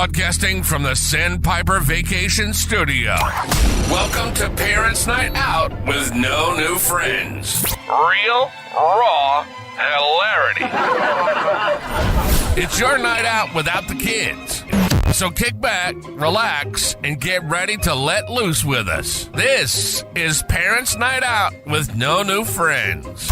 Broadcasting from the Sandpiper Vacation Studio. Welcome to Parents' Night Out with no new friends. Real, raw hilarity. It's your night out without the kids. So kick back, relax, and get ready to let loose with us. This is Parents' Night Out with no new friends.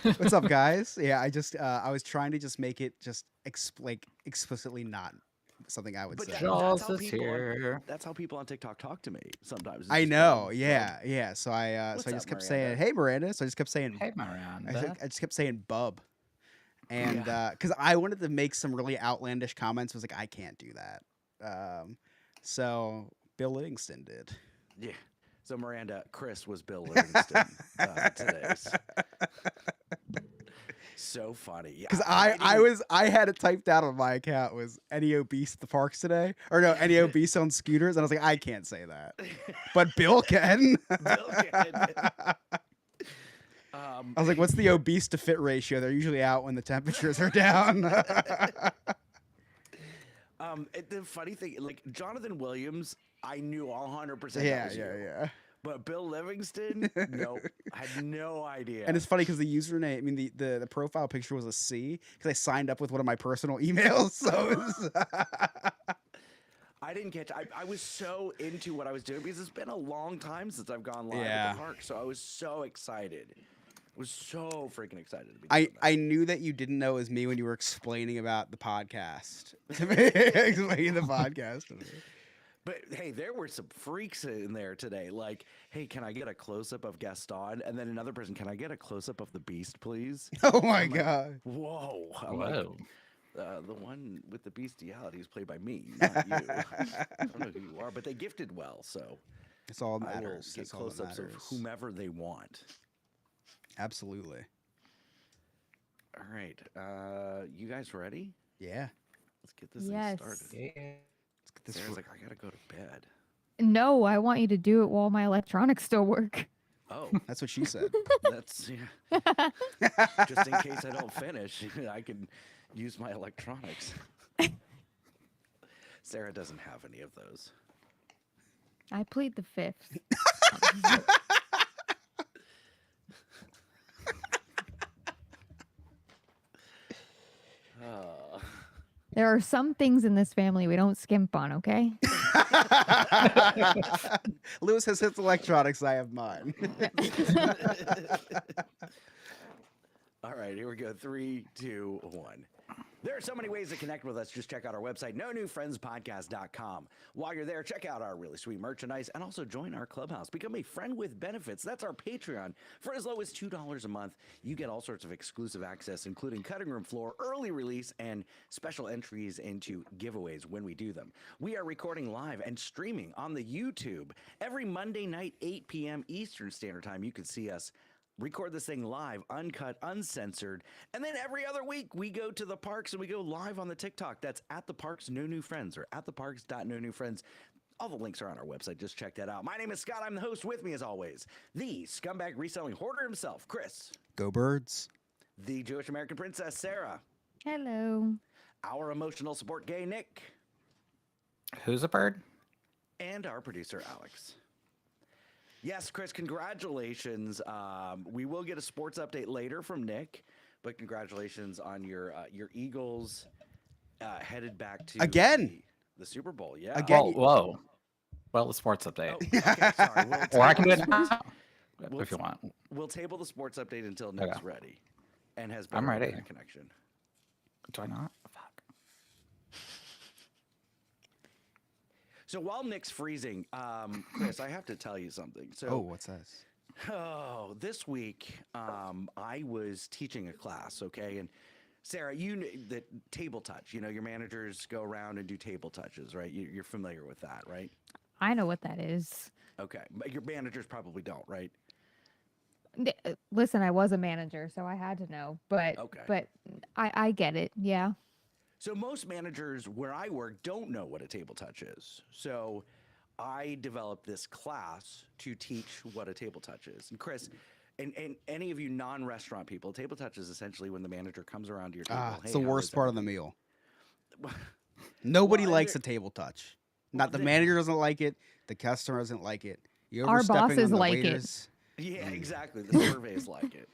What's up, guys? Yeah, I was trying to just make it just explicitly not something I would But say. that's how people on TikTok talk to me sometimes. I know, yeah. So I just kept saying, "Hey, Miranda." So I just kept saying, "Hey, Miranda." I just kept saying, "Bub," and because I wanted to make some really outlandish comments, I was like, I can't do that. So Bill Livingston did. Yeah. So Miranda, Chris was Bill Livingston today. So funny. Yeah, Because I had it typed out on my account was any obese at the parks today, or no, any obese on scooters, and I was like, I can't say that, but Bill can. Bill can. I was like, what's the obese to fit ratio? They're usually out when the temperatures are down. The funny thing, like Jonathan Williams, I knew 100%. Yeah. But Bill Livingston, nope, I had no idea. And it's funny because the username, I mean, the profile picture was a C because I signed up with one of my personal emails. So it was I didn't catch. I was so into what I was doing because it's been a long time since I've gone live at the park. So I was so excited. I was so freaking excited to be doing that. I knew that you didn't know it was me when you were explaining about the podcast to me. Explaining the podcast to me. But hey, there were some freaks in there today. Like, hey, can I get a close-up of Gaston? And then another person, can I get a close-up of the Beast, please? Oh my God. Whoa. Whoa. The one with the bestiality is played by me, not you. I don't know who you are, but they gifted well, so it's all that I will matters. get close-ups of whomever they want. Absolutely. All right. You guys ready? Yeah. Let's get this thing started. Yeah. Sarah's like, I gotta go to bed. No, I want you to do it while my electronics still work. Oh, that's what she said. That's just in case I don't finish, I can use my electronics. Sarah doesn't have any of those. I plead the fifth. There are some things in this family we don't skimp on, okay? Lewis has his electronics, I have mine. All right, here we go. 3, 2, 1. There are so many ways to connect with us. Just check out our website, nonewfriendspodcast.com. While you're there, check out our really sweet merchandise and also join our clubhouse. Become a friend with benefits. That's our Patreon. For as low as $2 a month, you get all sorts of exclusive access, including cutting room floor, early release, and special entries into giveaways when we do them. We are recording live and streaming on the YouTube every Monday night, 8 p.m. Eastern Standard Time. You can see us record this thing live, uncut, uncensored. And then every other week, we go to the parks and we go live on the TikTok. That's at the parks, no new friends, or at the parks.nonewfriends. All the links are on our website. Just check that out. My name is Scott. I'm the host. With me, as always, the scumbag reselling hoarder himself, Chris. Go Birds. The Jewish American princess, Sarah. Hello. Our emotional support gay, Nick. Who's a bird? And our producer, Alex. Yes, Chris, congratulations. We will get a sports update later from Nick, but congratulations on your Eagles headed back to the Super Bowl. Yeah. Again. Whoa. Well, the sports update. Oh, okay, sorry. Or I can do it now if you want. We'll table the sports update until Nick's ready and has better I'm ready. internet connection. Do I not? Fuck. So while Nick's freezing, Chris, I have to tell you something. So, what's this? Oh, this week I was teaching a class, okay? And Sarah, you know that table touch, your managers go around and do table touches, right? You're familiar with that, right? I know what that is. Okay. But your managers probably don't, right? Listen, I was a manager, so I had to know. But I get it. Yeah. So most managers where I work don't know what a table touch is. So I developed this class to teach what a table touch is. And Chris, and any of you non-restaurant people, table touch is essentially when the manager comes around to your table. It's "Hey, the how worst is part of the everything?" meal. Nobody Well, likes there- a table touch. Well, Not the there- manager doesn't like it. The customer doesn't like it. You Our overstepping bosses on the like it. waiters. Yeah, exactly. The surveys like it.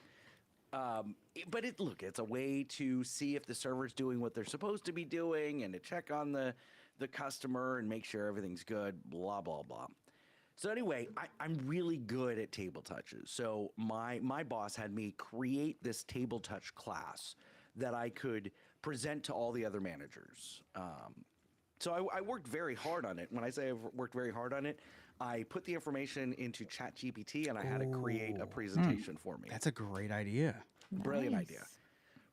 But it's a way to see if the server's doing what they're supposed to be doing and to check on the customer and make sure everything's good, blah, blah, blah. So anyway, I'm really good at table touches. So my boss had me create this table touch class that I could present to all the other managers. So I worked very hard on it. When I say I've worked very hard on it, I put the information into ChatGPT and I had it create a Ooh. presentation for me. That's a great idea. Brilliant idea. Nice.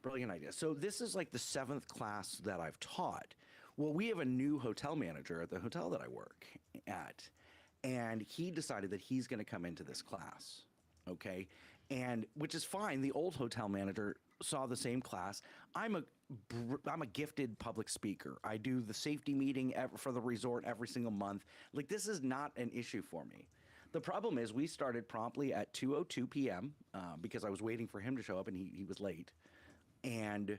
Brilliant idea. So this is like the 7th class that I've taught. Well, we have a new hotel manager at the hotel that I work at, and he decided that he's going to come into this class. Okay. And which is fine. The old hotel manager saw the same class. I'm a gifted public speaker. I do the safety meeting for the resort every single month. Like, this is not an issue for me. The problem is we started promptly at 2:02 p.m. Because I was waiting for him to show up and he was late. And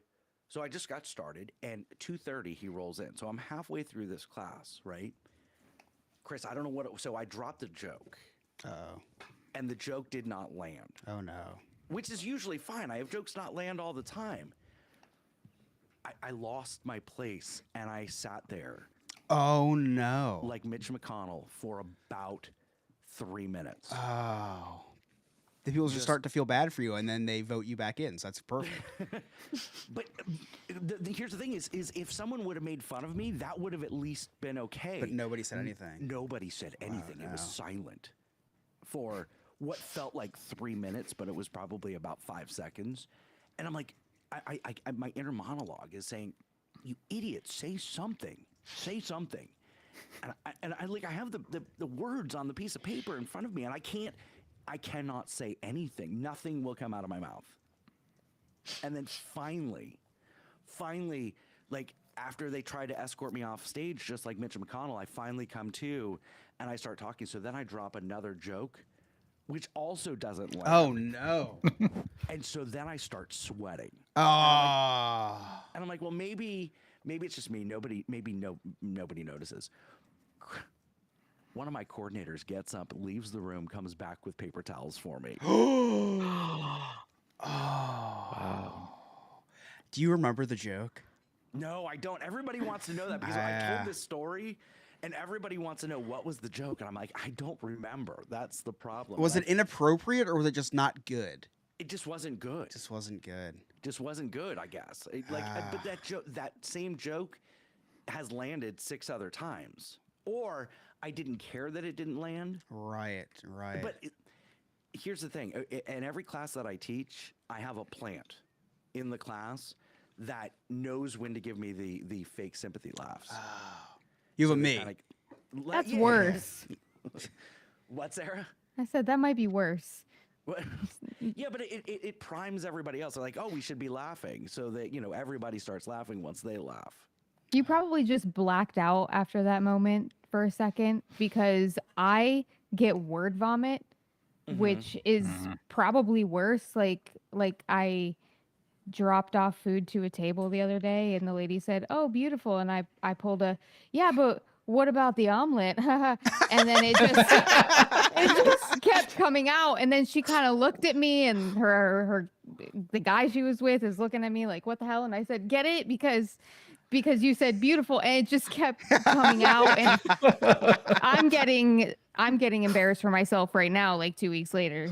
so I just got started, and 2:30 he rolls in. So I'm halfway through this class, right? Chris, I don't know so I dropped a joke, Oh. and the joke did not land, Oh no. which is usually fine. I have jokes not land all the time. I lost my place, and I sat there Oh no. like Mitch McConnell for about 3 minutes. Oh. The people just start to feel bad for you, and then they vote you back in. So that's perfect. But here's the thing: is if someone would have made fun of me, that would have at least been okay. But nobody said anything. Nobody said anything. It was no. silent for what felt like 3 minutes, but it was probably about 5 seconds. And I'm like, my inner monologue is saying, "You idiot! Say something! Say something!" And I have the words on the piece of paper in front of me, and I cannot say anything. Nothing will come out of my mouth. And then finally, like after they try to escort me off stage, just like Mitch McConnell, I finally come to and I start talking. So then I drop another joke, which also doesn't land. Oh no. And so then I start sweating. Oh. And I'm like, well, maybe it's just me. Nobody notices. One of my coordinators gets up, leaves the room, comes back with paper towels for me. Wow. Do you remember the joke? No, I don't. Everybody wants to know that because I told this story and everybody wants to know what was the joke. And I'm like, I don't remember. That's the problem. Was it inappropriate or was it just not good? It just wasn't good. Just wasn't good. Just wasn't good, I guess. But that same joke has landed 6 other times. Or I didn't care that it didn't land. Right. But here's the thing. In every class that I teach, I have a plant in the class that knows when to give me the fake sympathy laughs. You have So a they me. kinda- That's Yeah. worse. What, Sarah? I said that might be worse. What? Yeah, but it primes everybody else. They're like, oh, we should be laughing. So that, everybody starts laughing once they laugh. You probably just blacked out after that moment for a second because I get word vomit, which is probably worse. Like I dropped off food to a table the other day and the lady said, "Oh, beautiful." And I pulled a, "Yeah, but what about the omelet?" And then it just kept coming out. And then she kind of looked at me and the guy she was with is looking at me like, "What the hell?" And I said, "Get it? Because you said beautiful," and it just kept coming out, and I'm getting embarrassed for myself right now. Like 2 weeks later,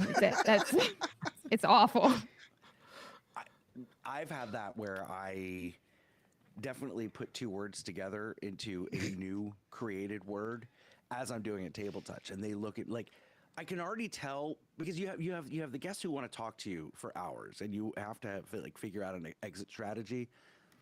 it's awful. I've had that where I definitely put 2 words together into a new created word as I'm doing a table touch, and they look at like I can already tell because you have the guests who want to talk to you for hours, and you have to figure out an exit strategy.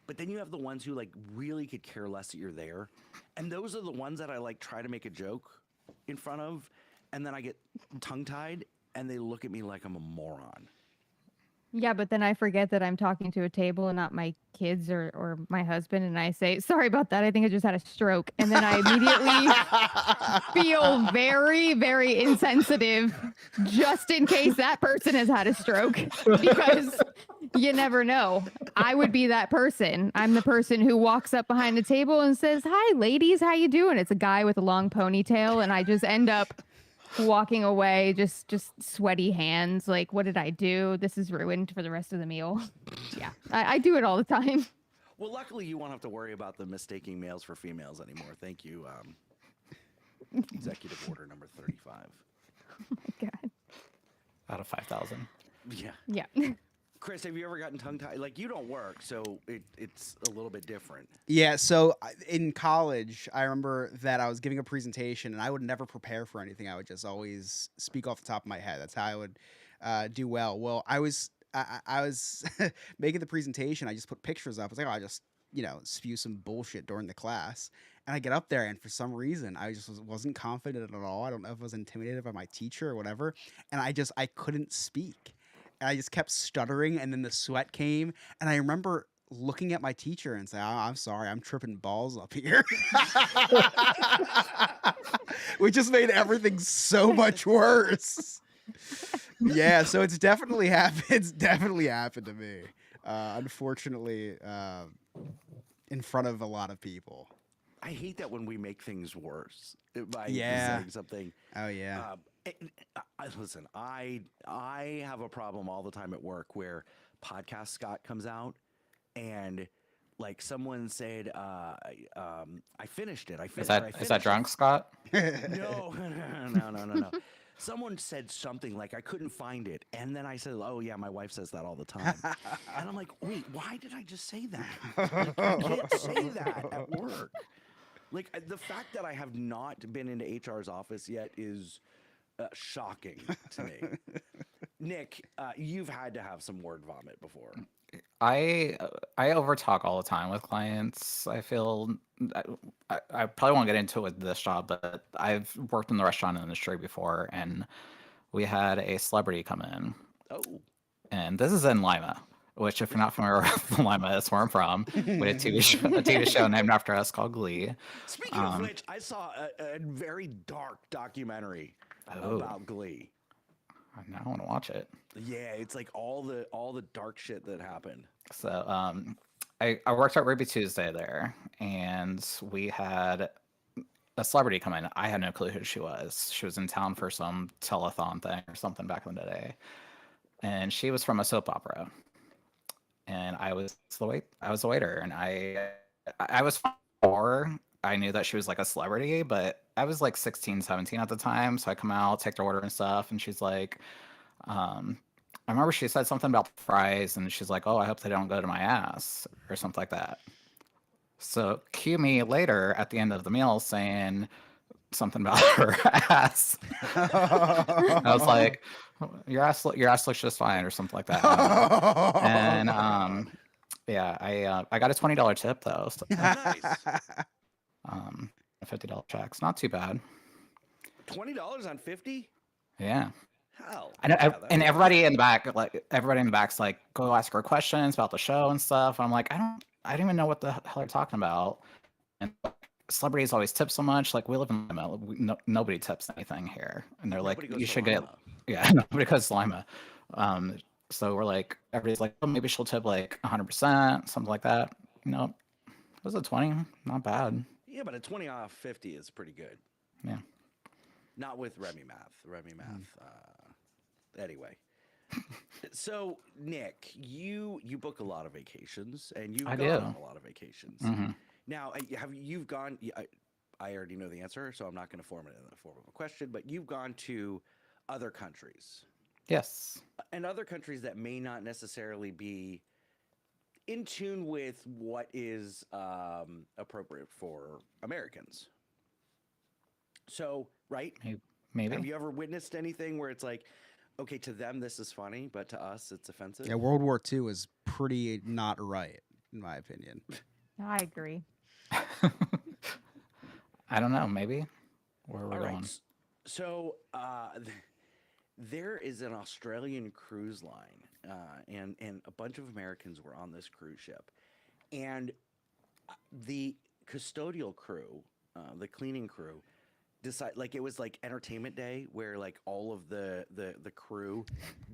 But then you have the ones who really could care less that you're there. And those are the ones that I try to make a joke in front of. And then I get tongue tied and they look at me like I'm a moron. Yeah, but then I forget that I'm talking to a table and not my kids or my husband, and I say, "Sorry about that. I think I just had a stroke." And then I immediately feel very, very insensitive just in case that person has had a stroke because you never know. I would be that person. I'm the person who walks up behind the table and says, "Hi, ladies. How you doing?" It's a guy with a long ponytail, and I just end up walking away, just sweaty hands. Like, what did I do? This is ruined for the rest of the meal. Yeah, I do it all the time. Well, luckily you won't have to worry about the mistaking males for females anymore. Thank you, Executive Order number 35. God. Out of 5,000. Yeah. Yeah. Chris, have you ever gotten tongue-tied? Like, you don't work, so it's a little bit different. Yeah, so in college, I remember that I was giving a presentation, and I would never prepare for anything. I would just always speak off the top of my head. That's how I would do well. Well, I was making the presentation. I just put pictures up. I was like, oh, I just spew some bullshit during the class. And I get up there, and for some reason, I just wasn't confident at all. I don't know if I was intimidated by my teacher or whatever, and I couldn't speak. And I just kept stuttering, and then the sweat came, and I remember looking at my teacher and saying, "Oh, I'm sorry, I'm tripping balls up here," which just made everything so much worse. Yeah, so it's definitely happened. It's definitely happened to me. Unfortunately, in front of a lot of people. I hate that when we make things worse by saying something. Oh yeah. Listen, I have a problem all the time at work where Podcast Scott comes out and like someone said, I finished it. Is that drunk, Scott? No. Someone said something like I couldn't find it, and then I said, "Oh yeah, my wife says that all the time," and I'm like, "Wait, why did I just say that? Like, you can't say that at work." Like the fact that I have not been into HR's office yet is shocking to me. Nick, you've had to have some word vomit before. I overtalk all the time with clients. I feel I probably won't get into it with this job, but I've worked in the restaurant industry before, and we had a celebrity come in. Oh. And this is in Lima, which, if you're not familiar with Lima, that's where I'm from. We had a TV show named after us called Glee. Speaking of which, I saw a very dark documentary about Glee. Now I want to watch it. Yeah, it's like all the dark shit that happened. So I worked at Ruby Tuesday there, and we had a celebrity come in. I had no clue who she was. She was in town for some telethon thing or something back in the day, and she was from a soap opera. And I was the waiter, and I was 4. I knew that she was like a celebrity, but I was like 16, 17 at the time. So I come out, take their order and stuff, and she's like, I remember she said something about fries, and she's like, "Oh, I hope they don't go to my ass," or something like that. So cue me later at the end of the meal saying something about her ass. I was like, your ass looks just fine, or something like that. And yeah, I got a $20 tip though. So, Nice. $50 checks, not too bad. $20 on 50? Yeah. Hell. I know, Yeah, and everybody in the back's like, go ask her questions about the show and stuff. I'm like, I don't even know what the hell they're talking about. And celebrities always tip so much. Like, we live in Lima. Nobody tips anything here. And they're Nobody like, goes you to should Lima. nobody goes to Lima. So we're like, everybody's like, oh, maybe she'll tip like 100%, something like that. It was a 20, not bad. Yeah, but a 20 off 50 is pretty good. Yeah. Not with Remy Math. Anyway. So, Nick, you book a lot of vacations, and you've gone on a lot of vacations. Mm-hmm. Now, you've gone? I already know the answer, so I'm not going to form it in the form of a question. But you've gone to other countries. Yes. And other countries that may not necessarily be in tune with what is appropriate for Americans. So, right? Maybe. Have you ever witnessed anything where it's like, okay, to them this is funny, but to us it's offensive? Yeah, World War II is pretty not right, in my opinion. I agree. I don't know. Maybe. Where we're All going. right. So there is an Australian cruise line, and a bunch of Americans were on this cruise ship, and the custodial crew, the cleaning crew, like it was like entertainment day where like all of the crew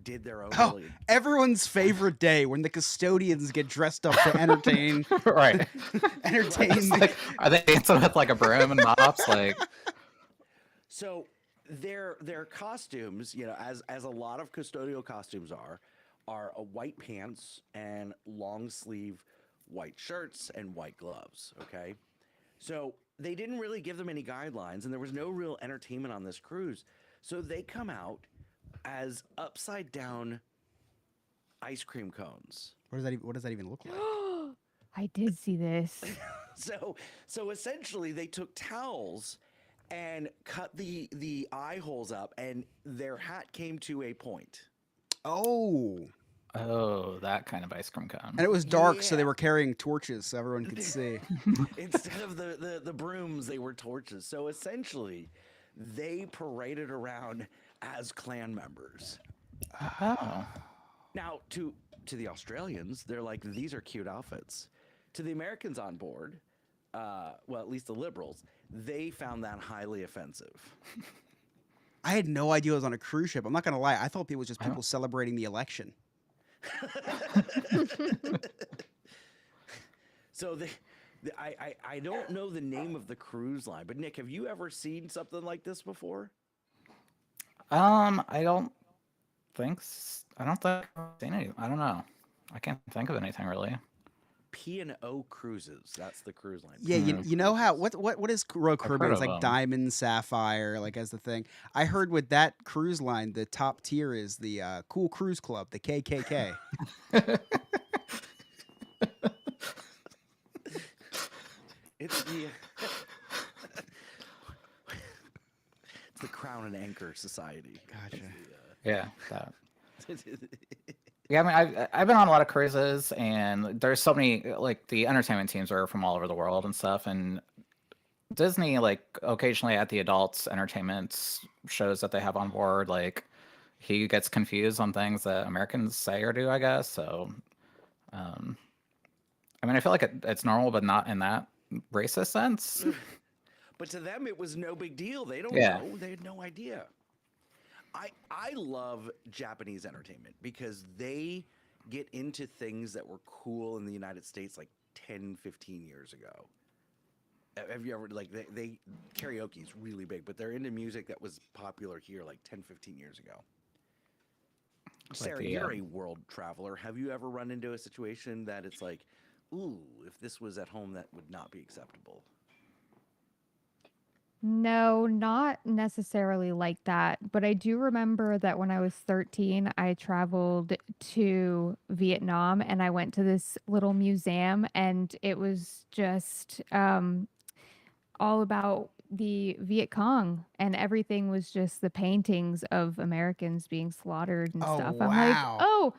did their own Oh, everyone's favorite day when the custodians get dressed up to entertain. Right. Entertain. Like, are they dancing with like a broom and mops? Like, so their costumes, you know, as a lot of custodial costumes are a white pants and long sleeve white shirts and white gloves. Okay, so they didn't really give them any guidelines, and there was no real entertainment on this cruise. So they come out as upside down ice cream cones. What does that even look like? I did see this. So essentially they took towels and cut the eye holes up, and their hat came to a point. Oh. oh, that kind of ice cream cone. And it was dark, so they Yeah. were carrying torches so everyone could see. Instead of the brooms, they were torches. So essentially, they paraded around as clan members. Oh. Now, to the Australians, they're like, these are cute outfits. To the Americans on board, well, at least the liberals, they found that highly offensive. I had no idea it was on a cruise ship. I'm not gonna lie. I thought it was just people celebrating the election. So I don't know the name of the cruise line, but Nick, have you ever seen something like this before? I don't think I've seen any. I don't know. I can't think of anything really. P&O Cruises. That's the cruise line. Yeah, you know how what is Royal Caribbean? It's of like them. Diamond, Sapphire, like as the thing. I heard with that cruise line, the top tier is the Cool Cruise Club, the KKK. It's the it's the Crown and Anchor Society. Gotcha. Yeah. That. Yeah, I mean, I've been on a lot of cruises, and there's so many like the entertainment teams are from all over the world and stuff, and Disney like occasionally at the adults entertainment shows that they have on board, like he gets confused on things that Americans say or do, I guess. So, I mean, I feel like it's normal, but not in that racist sense. But to them, it was no big deal. They don't Yeah. know. They had no idea. I love Japanese entertainment because they get into things that were cool in the United States like 10, 15 years ago. Have you ever, like, they karaoke is really big, but they're into music that was popular here like 10, 15 years ago. Sarah, you're a world traveler. Have you ever run into a situation that it's like, ooh, if this was at home, that would not be acceptable? No, not necessarily like that. But I do remember that when I was 13, I traveled to Vietnam and I went to this little museum, and it was just all about the Viet Cong, and everything was just the paintings of Americans being slaughtered and Oh, stuff. wow. I'm like, oh,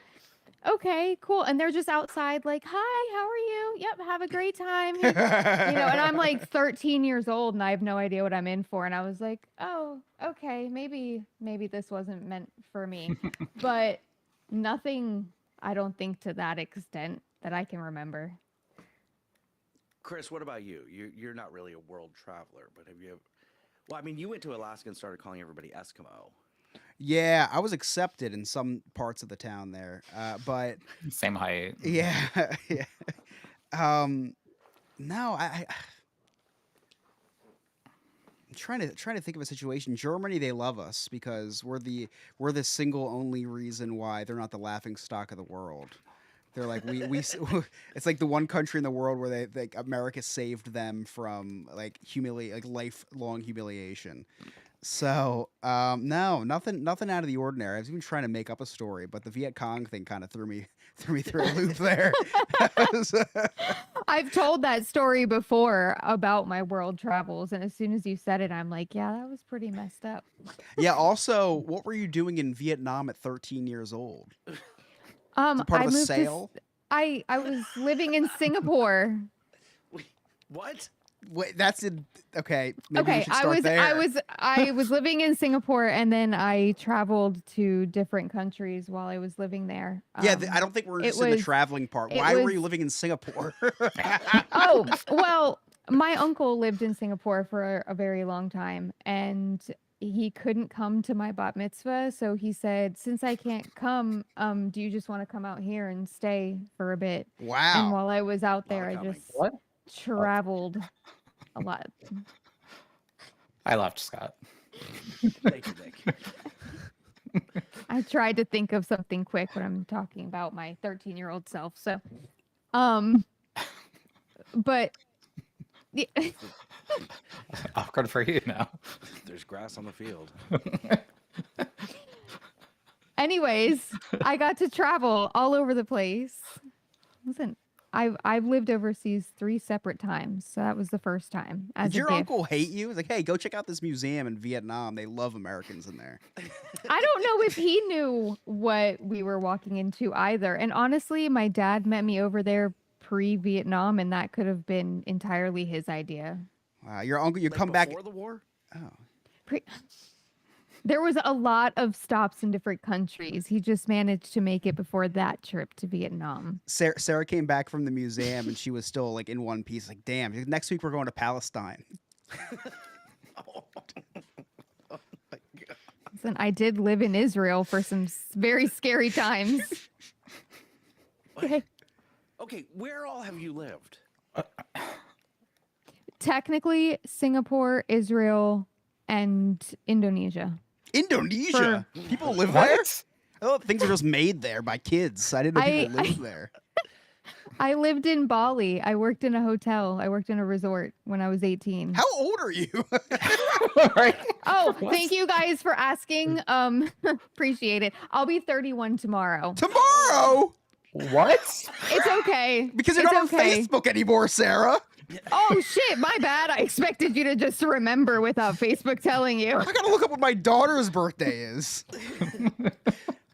okay, cool. And they're just outside like, hi, how are you? Yep, have a great time. You know, and I'm like 13 years old and I have no idea what I'm in for. And I was like, oh, okay, maybe this wasn't meant for me. But nothing, I don't think, to that extent that I can remember. Chris, what about you? You're not really a world traveler, but have you? Well, I mean, you went to Alaska and started calling everybody Eskimo. Yeah, I was accepted in some parts of the town there, but Same height. yeah, yeah. No, I'm trying to think of a situation. Germany, they love us because we're the single only reason why they're not the laughing stock of the world. They're like it's like the one country in the world where they America saved them from like lifelong humiliation. So no, nothing out of the ordinary. I was even trying to make up a story, but the Viet Cong thing kind of threw me through a loop there. I've told that story before about my world travels, and as soon as you said it, I'm like, yeah, that was pretty messed up. Yeah. Also, what were you doing in Vietnam at 13 years old? Is it part of a moved sale? I was living in Singapore. What? Wait, that's in okay. Maybe we Okay, should start there. I was living in Singapore, and then I traveled to different countries while I was living there. Yeah, I don't think we're it interested in the was- traveling part. it Why were was- you living in Singapore? Oh, well, my uncle lived in Singapore for a very long time, and he couldn't come to my bat mitzvah, so he said, "Since I can't come, do you just want to come out here and stay for a bit?" And Wow. while I was out Lot of there, I coming. just What? traveled a lot. I left Scott. Thank you, Nick. I tried to think of something quick when I'm talking about my 13-year-old self. So, but the, Awkward for you now. There's grass on the field. anyways, I got to travel all over the place. Listen, I've lived overseas 3 separate times, so that was the first time. As Did a your gift. uncle hate you? He's like, hey, go check out this museum in Vietnam. They love Americans in there. I don't know if he knew what we were walking into either. And honestly, my dad met me over there pre-Vietnam, and that could have been entirely his idea. Wow, your uncle, you Like come back. before the war. Oh, There was a lot of stops in different countries. He just managed to make it before that trip to Vietnam. Sarah came back from the museum and she was still like in one piece. Like, damn, next week we're going to Palestine. Listen, I did live in Israel for some very scary times. Okay. Okay, where all have you lived? Technically, Singapore, Israel, and Indonesia. Indonesia? People live there? What? Oh, things are just made there by kids. I didn't know people I- lived there. I lived in Bali. I worked in a hotel. I worked in a resort when I was 18. How old are you? Right? Oh, thank you guys for asking. Appreciate it. I'll be 31 tomorrow. Tomorrow? What? It's okay. Because you're It's not on okay. Facebook anymore, Sarah. Oh shit, my bad. I expected you to just remember without Facebook telling you. I gotta look up what my daughter's birthday is.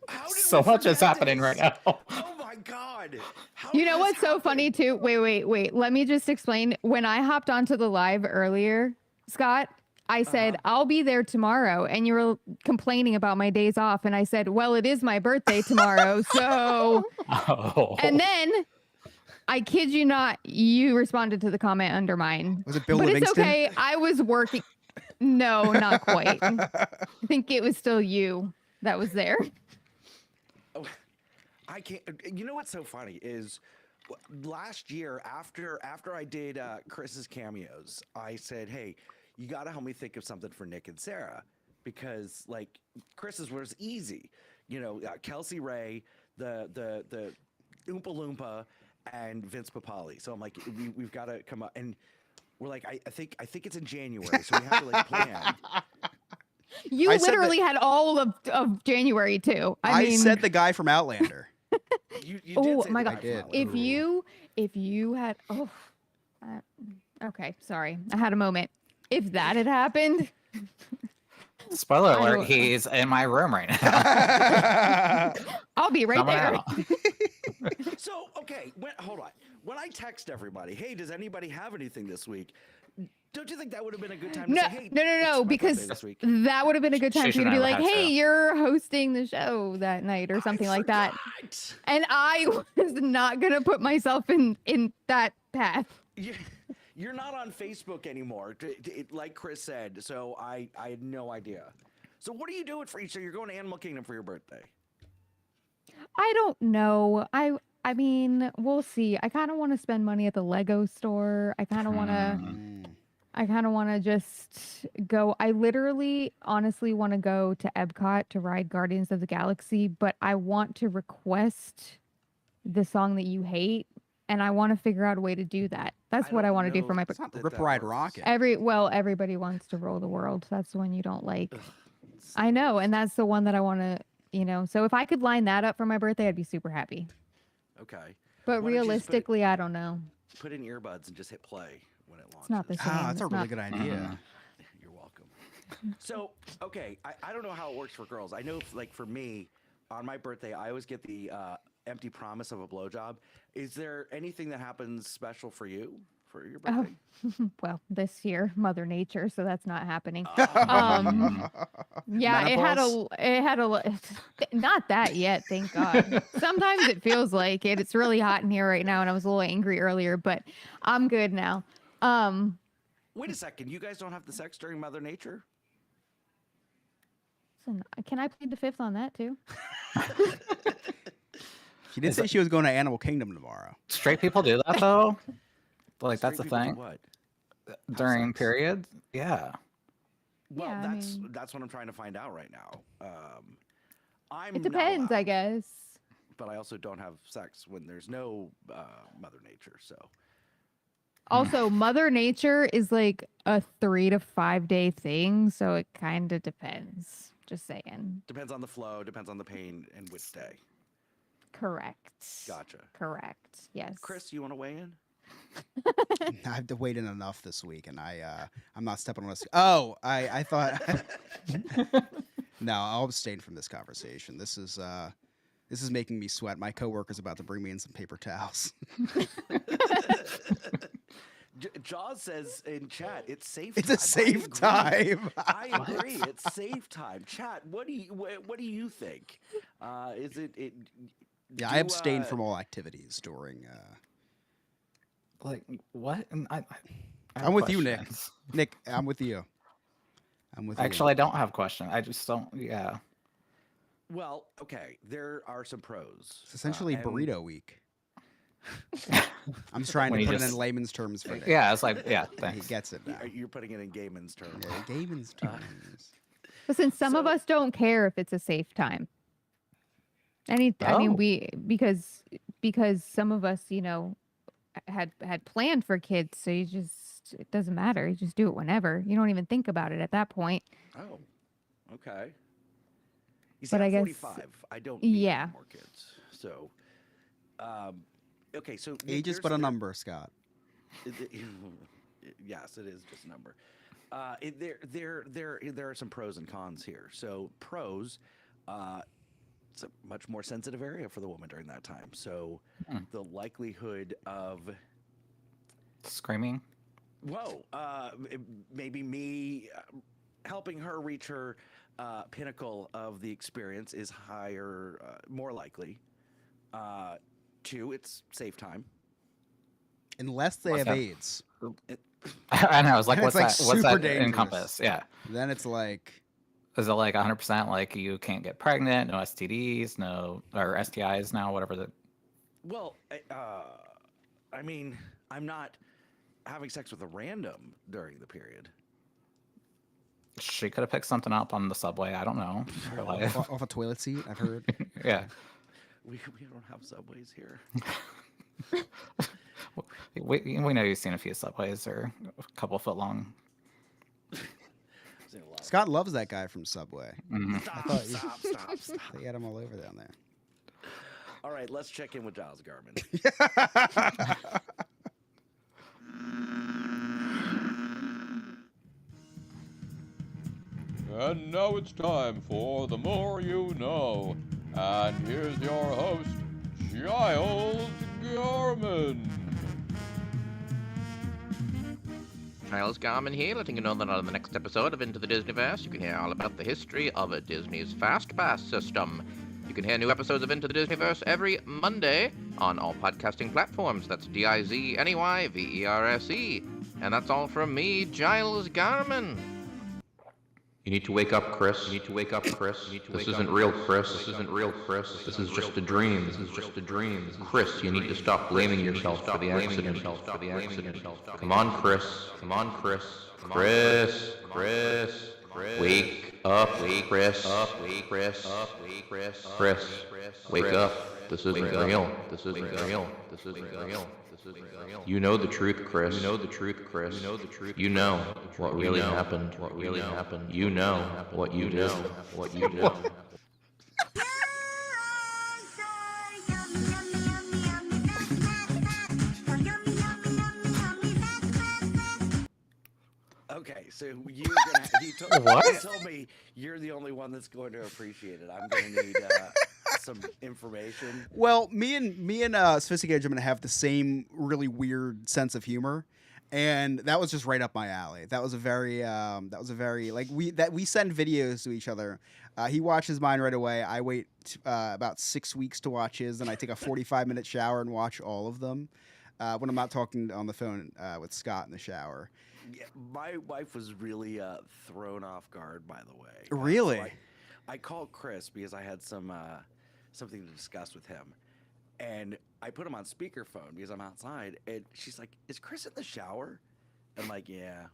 How did So we much is forget happening this? right now. Oh my god! How You did know this what's so happen? funny too? Wait. Let me just explain. When I hopped onto the live earlier, Scott, I said, I'll be there tomorrow. And you were complaining about my days off. And I said, well, it is my birthday tomorrow. So, Oh. and then I kid you not, you responded to the comment under mine. Was it Bill But Livingston? it's okay. I was working. No, not quite. I think it was still you that was there. Oh, I can't. You know what's so funny is last year after I did Chris's cameos, I said, "Hey, you got to help me think of something for Nick and Sarah because like Chris's was easy, you know, Kelsey Ray, the Oompa Loompa, and Vince Papali. So I'm like, we've got to come up and." We're like, I think it's in January, so we have to like plan. You I said that- literally had all of January too. I mean, said the guy from Outlander. You Oh, did say my the God. guy from I did. Outlander. if you had okay, sorry, I had a moment. If that had happened, Spoiler I alert, don't- he's in my room right now. I'll be right Coming there. out. So, okay, hold on. When I text everybody, hey, does anybody have anything this week? Don't you think that would have been a good time to No, say, hey, no, it's my because birthday this week? that would have been a good time She for you to be should like, have had "Hey, to. you're hosting the show that night" or something like that. Forgot. And I was not gonna put myself in that path. You're not on Facebook anymore, like Chris said. So I had no idea. So what are you doing for each? So you're going to Animal Kingdom for your birthday? I don't know. I mean, we'll see. I kind of want to spend money at the Lego store. I kind of want to just go. I literally, honestly want to go to Epcot to ride Guardians of the Galaxy, but I want to request the song that you hate, and I want to figure out a way to do that. That's what I don't want to do know for my It's not that Rip that Ride works. Rocket. everybody wants to roll the world. That's the one you don't like. I know, and that's the one that I want to, So if I could line that up for my birthday, I'd be super happy. Okay. But Why don't you just put it- realistically, I don't know. Put in earbuds and just hit play when it launches. It's not the same. Ah, that's a It's really not- good idea. You're welcome. So, okay, I don't know how it works for girls. I know, like, for me, on my birthday, I always get the empty promise of a blowjob. Is there anything that happens special for you for your birthday? Well, this year, Mother Nature, so that's not happening. Oh. Yeah, it had a not that yet, thank God. Sometimes it feels like it. It's really hot in here right now, and I was a little angry earlier, but I'm good now. Wait a second, you guys don't have the sex during Mother Nature? Listen, can I plead the fifth on that too? She did say she was going to Animal Kingdom tomorrow. Straight people do that though. Like Straight that's a people do thing what? during sex. periods. Yeah. Well, Yeah, I mean- that's what I'm trying to find out right now. I'm It not depends, I allowed, guess. but I also don't have sex when there's no Mother Nature. So Also, Mother Nature is like a 3 to 5 day thing, so it kind of depends. Just saying. depends on the flow, depends on the pain, and which day. Correct. Gotcha. Correct. Yes. Chris, you want to weigh in? I have to wait in enough this week, and I'm not stepping on a. Oh, I thought. No, I'll abstain from this conversation. This is making me sweat. My coworker's about to bring me in some paper towels. Jaws says in chat, it's safe. It's time. a safe time. I agree. It's safe time. Chat. What do you think? Is it? Yeah, I abstain from all activities during. Like what? And I have I'm with you, Nick. questions. Nick, I'm with you. I'm with Actually, I don't have questions. I just don't. Yeah. Well, okay. There are some pros. It's essentially and- burrito week. I'm just trying When to you put it just- in layman's terms for Nick. Yeah. It's like yeah. He Thanks. gets it now. You're putting it in Gaiman's terms. Yeah, layman's terms. Listen, some of So- us don't care if it's a safe time. I mean, Oh. because some of us, had planned for kids, so it doesn't matter. You just do it whenever. You don't even think about it at that point. Oh, okay. You see, But I'm I guess- 45. I don't need Yeah. more kids. So, okay. So Nick, Age is there's but a the- number, Scott. Yes, it is just a number. There are some pros and cons here. So pros, it's a much more sensitive area for the woman during that time. So the likelihood of Screaming. maybe me helping her reach her pinnacle of the experience is higher, more likely. Two, it's safe time. Unless they have that? AIDS. I know. I was like, Then what's it's, that? like, What's super that dangerous. encompass? Yeah. Then it's like, Is it like 100% like you can't get pregnant, no STDs, or STIs now, whatever the. Well, I mean, I'm not having sex with a random during the period. She could have picked something up on the subway. I don't know. Her life. off a toilet seat, I've heard. Yeah. We don't have subways here. We know you've seen a few subways or a couple foot long. Seen a lot. Scott loves that guy from Subway. Stop. They had him all over down there. All right, let's check in with Giles Garman. And now it's time for The More You Know. And here's your host, Giles Garman. Giles Garman here, letting you know that on the next episode of Into the Disneyverse, you can hear all about the history of Disney's Fast Pass system. You can hear new episodes of Into the Disneyverse every Monday on all podcasting platforms. That's DIZNEYVERSE. And that's all from me, Giles Garman. You need to wake up, Chris. You need to wake up, Chris. This isn't real, Chris. This isn't real, Chris. This is just a dream. This is just a dream. Chris, you need to stop blaming yourself for the accident. Come on, Chris. Come on, Chris. Chris. Chris. Wake up, Chris. Chris. Chris. Wake up. This isn't real. This isn't real. This isn't real. You know the truth, Chris. You know the truth, Chris. You know the truth. You know what really happened. What really happened. You know what you did. What you did. Okay, so you What? told me you're the only one that's going to appreciate it. I'm going to need some information? Well, me and Sophisticated Gentleman have the same really weird sense of humor, and that was just right up my alley. That was a very like we send videos to each other. He watches mine right away. I wait about 6 weeks to watch his, and I take a 45-minute shower and watch all of them when I'm not talking on the phone with Scott in the shower. Yeah, my wife was really thrown off guard, by the way. Really? So I called Chris because I had something to discuss with him, and I put him on speakerphone because I'm outside, and she's like, "Is Chris in the shower?" I'm like, "Yeah,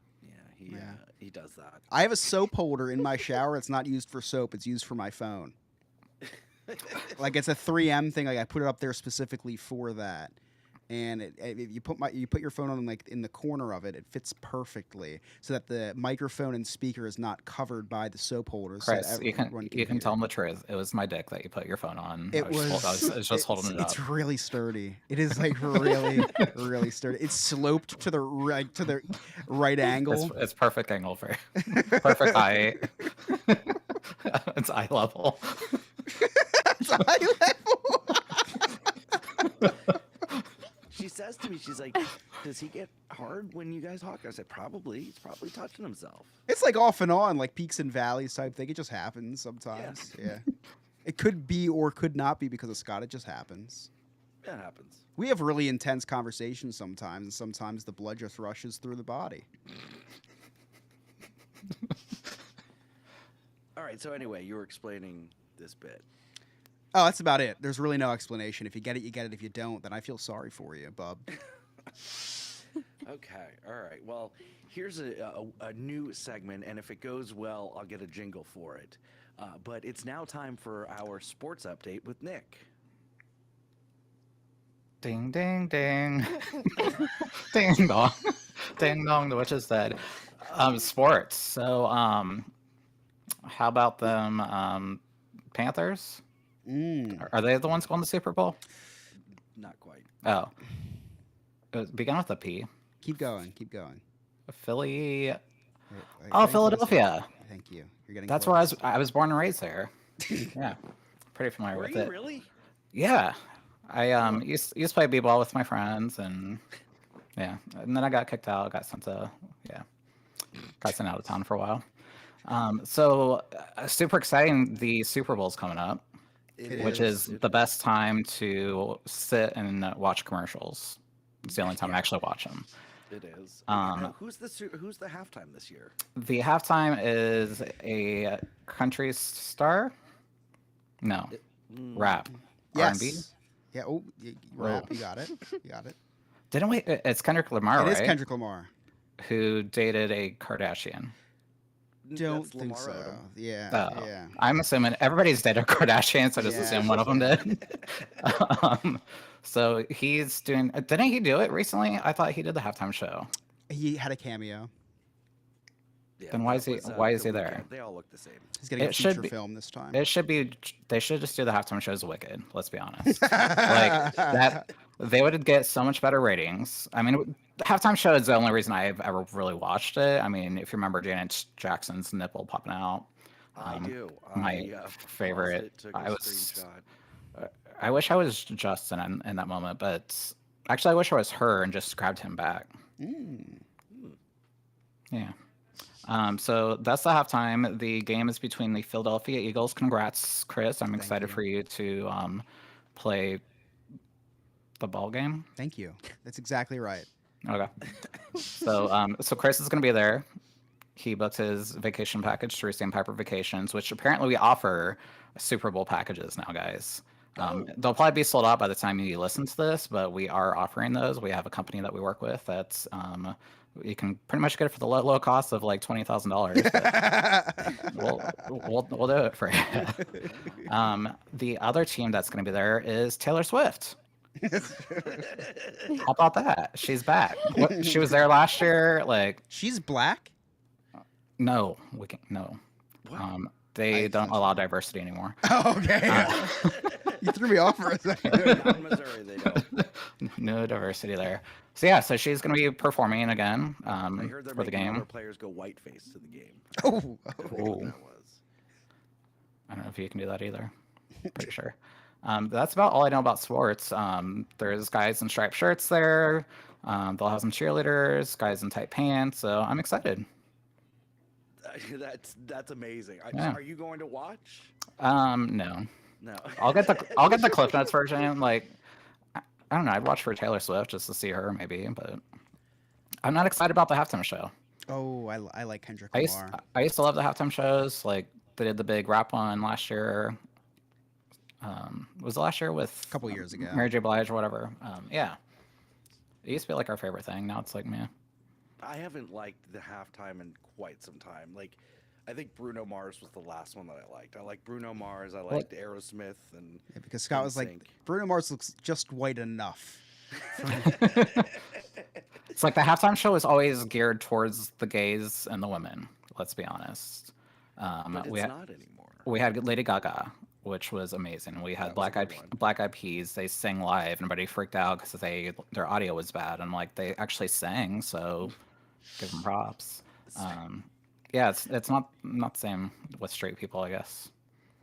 he does that." I have a soap holder in my shower. It's not used for soap. It's used for my phone. Like it's a 3M thing. Like I put it up there specifically for that. And you put your phone on like in the corner of it, it fits perfectly so that the microphone and speaker is not covered by the soap holders. Chris, so you can tell them the truth. It was my dick that you put your phone on. It I was just holding it up. It's really sturdy. It is like really, really sturdy. It's sloped to the right angle. It's perfect angle for perfect height. It's eye level. It's eye level. She says to me, she's like, "Does he get hard when you guys talk?" I said, "Probably. He's probably touching himself." It's like off and on, like peaks and valleys type thing. It just happens sometimes. Yeah. It could be or could not be because of Scott. It just happens. That happens. We have really intense conversations sometimes, and sometimes the blood just rushes through the body. All right. So anyway, you were explaining this bit. Oh, that's about it. There's really no explanation. If you get it, you get it. If you don't, then I feel sorry for you, bub. Okay. All right. Well, here's a new segment, and if it goes well, I'll get a jingle for it. But it's now time for our sports update with Nick. Ding, ding, ding. Ding dong. Ding dong, the witch is dead. Sports. So, how about them Panthers? Are they the ones going to the Super Bowl? Not quite. Oh. It began with a P. Keep going. Keep going. Philly. Oh, Philadelphia. Thank you. You're getting. That's close. where I was born and raised there. Yeah. Pretty familiar Were with you it. really? Yeah. I used to play b-ball with my friends, and yeah, and then I got kicked out. Got sent out of town for a while. So super exciting. The Super Bowl's coming up, which is the best time to sit and watch commercials. It's the only time I actually watch them. It is. Now, who's the halftime this year? The halftime is a country star. No, rap. Yes. R&B. Yeah. Oh, rap. You got it. You got it. Didn't we? It's Kendrick Lamar, It right? is Kendrick Lamar. Who dated a Kardashian. Don't That's think Lamar so. Odom. Yeah. Oh, Yeah. I'm assuming everybody's dated a Kardashian, so just Yeah. assume one of them did. So he's doing. Didn't he do it recently? I thought he did the halftime show. He had a cameo. Yeah, Then why is that he- was, why is The he there? Weeknd. They all look the same. He's getting a It should feature be- film this time. It should be. They should just do the halftime show as Wicked. Let's be honest. Like that, they would get so much better ratings. I mean, the halftime show is the only reason I've ever really watched it. I mean, if you remember Janet Jackson's nipple popping out. I do. My paused favorite. it, took a I was. screenshot. I wish I was Justin in that moment, but actually, I wish I was her and just grabbed him back. Yeah. So that's the halftime. The game is between the Philadelphia Eagles. Congrats, Chris. I'm excited you. for you to play the ball game. Thank you. That's exactly right. Okay. So Chris is going to be there. He booked his vacation package through Sandpiper Vacations, which apparently we offer Super Bowl packages now, guys. They'll probably be sold out by the time you listen to this, but we are offering those. We have a company that we work with that's you can pretty much get it for the low cost of like $20,000. We'll do it for you. The other team that's going to be there is Taylor Swift. How about that? She's back. She was there last year. Like, She's black. no, we can no. They don't allow diversity anymore. Oh, okay. You threw me off for a second. Not in Missouri, they don't. No diversity there. So yeah, so she's going to be performing again I heard they're for the making all game. their players go whiteface to the game. Oh. Ooh. That was. I don't know if you can do that either. Pretty sure. That's about all I know about sports. There's guys in striped shirts there. They'll have some cheerleaders, guys in tight pants. So I'm excited. That's amazing. Yeah. Are you going to watch? No. No. I'll get the Cliff Notes version. Like, I don't know. I'd watch for Taylor Swift just to see her, maybe. But I'm not excited about the halftime show. Oh, I like Kendrick I Lamar. used to love the halftime shows. Like, they did the big rap one last year. Was it last year with A couple years ago. Mary J. Blige or whatever? Yeah. It used to be like our favorite thing. Now it's like, meh. I haven't liked the halftime in quite some time. Like, I think Bruno Mars was the last one that I liked. I liked Bruno Mars. I liked Aerosmith, and Yeah, because Scott was like, NSYNC. Bruno Mars looks just white enough. It's like the halftime show is always geared towards the gays and the women. Let's be honest. But it's not anymore. We had Lady Gaga, which was amazing. We had That was a good one. Black Eyed Peas. They sang live. Everybody freaked out because their audio was bad. And like they actually sang, so give them props. Yeah, it's not the same with straight people, I guess.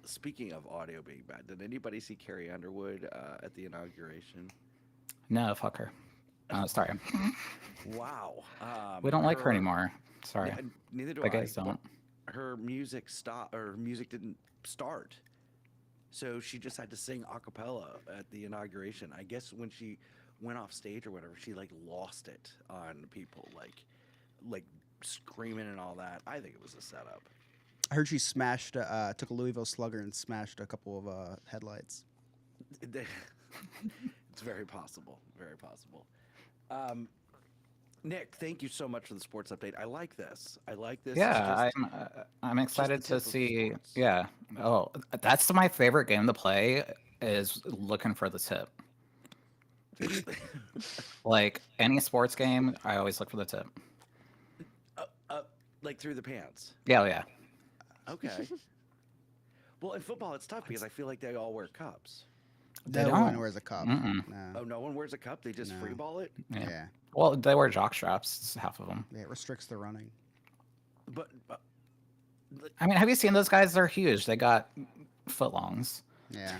Speaking of audio being bad, did anybody see Carrie Underwood at the inauguration? No, fuck her. Sorry, Wow. we don't like her anymore. Sorry, Neither do the I. guys but don't. Her music stopped. Or her music didn't start, so she just had to sing a cappella at the inauguration. I guess when she went off stage or whatever, she like lost it on people, like screaming and all that. I think it was a setup. I heard she smashed, took a Louisville Slugger and smashed a couple of headlights. It's very possible. Very possible. Nick, thank you so much for the sports update. I like this. Yeah, I'm excited the to tip of see. sports. Yeah. Oh, that's my favorite game to play is looking for the tip. Like any sports game, I always look for the tip. Like through the pants. Yeah. Okay. Well, in football, it's tough because I feel like they all wear cups. They No one don't. wears a cup. Mm-mm. No. Oh, no one wears a cup. They just No. free ball it. Yeah. Yeah. Well, they wear jock straps, half of them. Yeah, it restricts the running. But I mean, have you seen those guys? They're huge. They got footlongs, Yeah.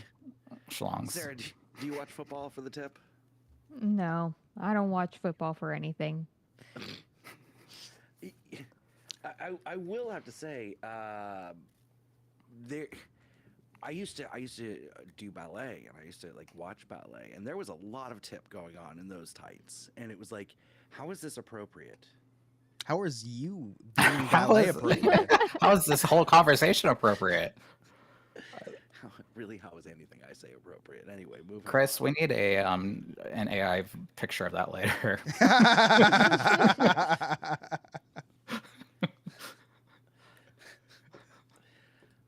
schlongs. Sarah, do you watch football for the tip? No, I don't watch football for anything. I will have to say, there. I used to do ballet, and I used to like watch ballet, and there was a lot of tip going on in those tights, and it was like, how is this appropriate? How is you doing How ballet is, appropriate? how is this whole conversation appropriate? Really, how is anything I say appropriate? Anyway, moving. Chris, we need an AI picture of that later.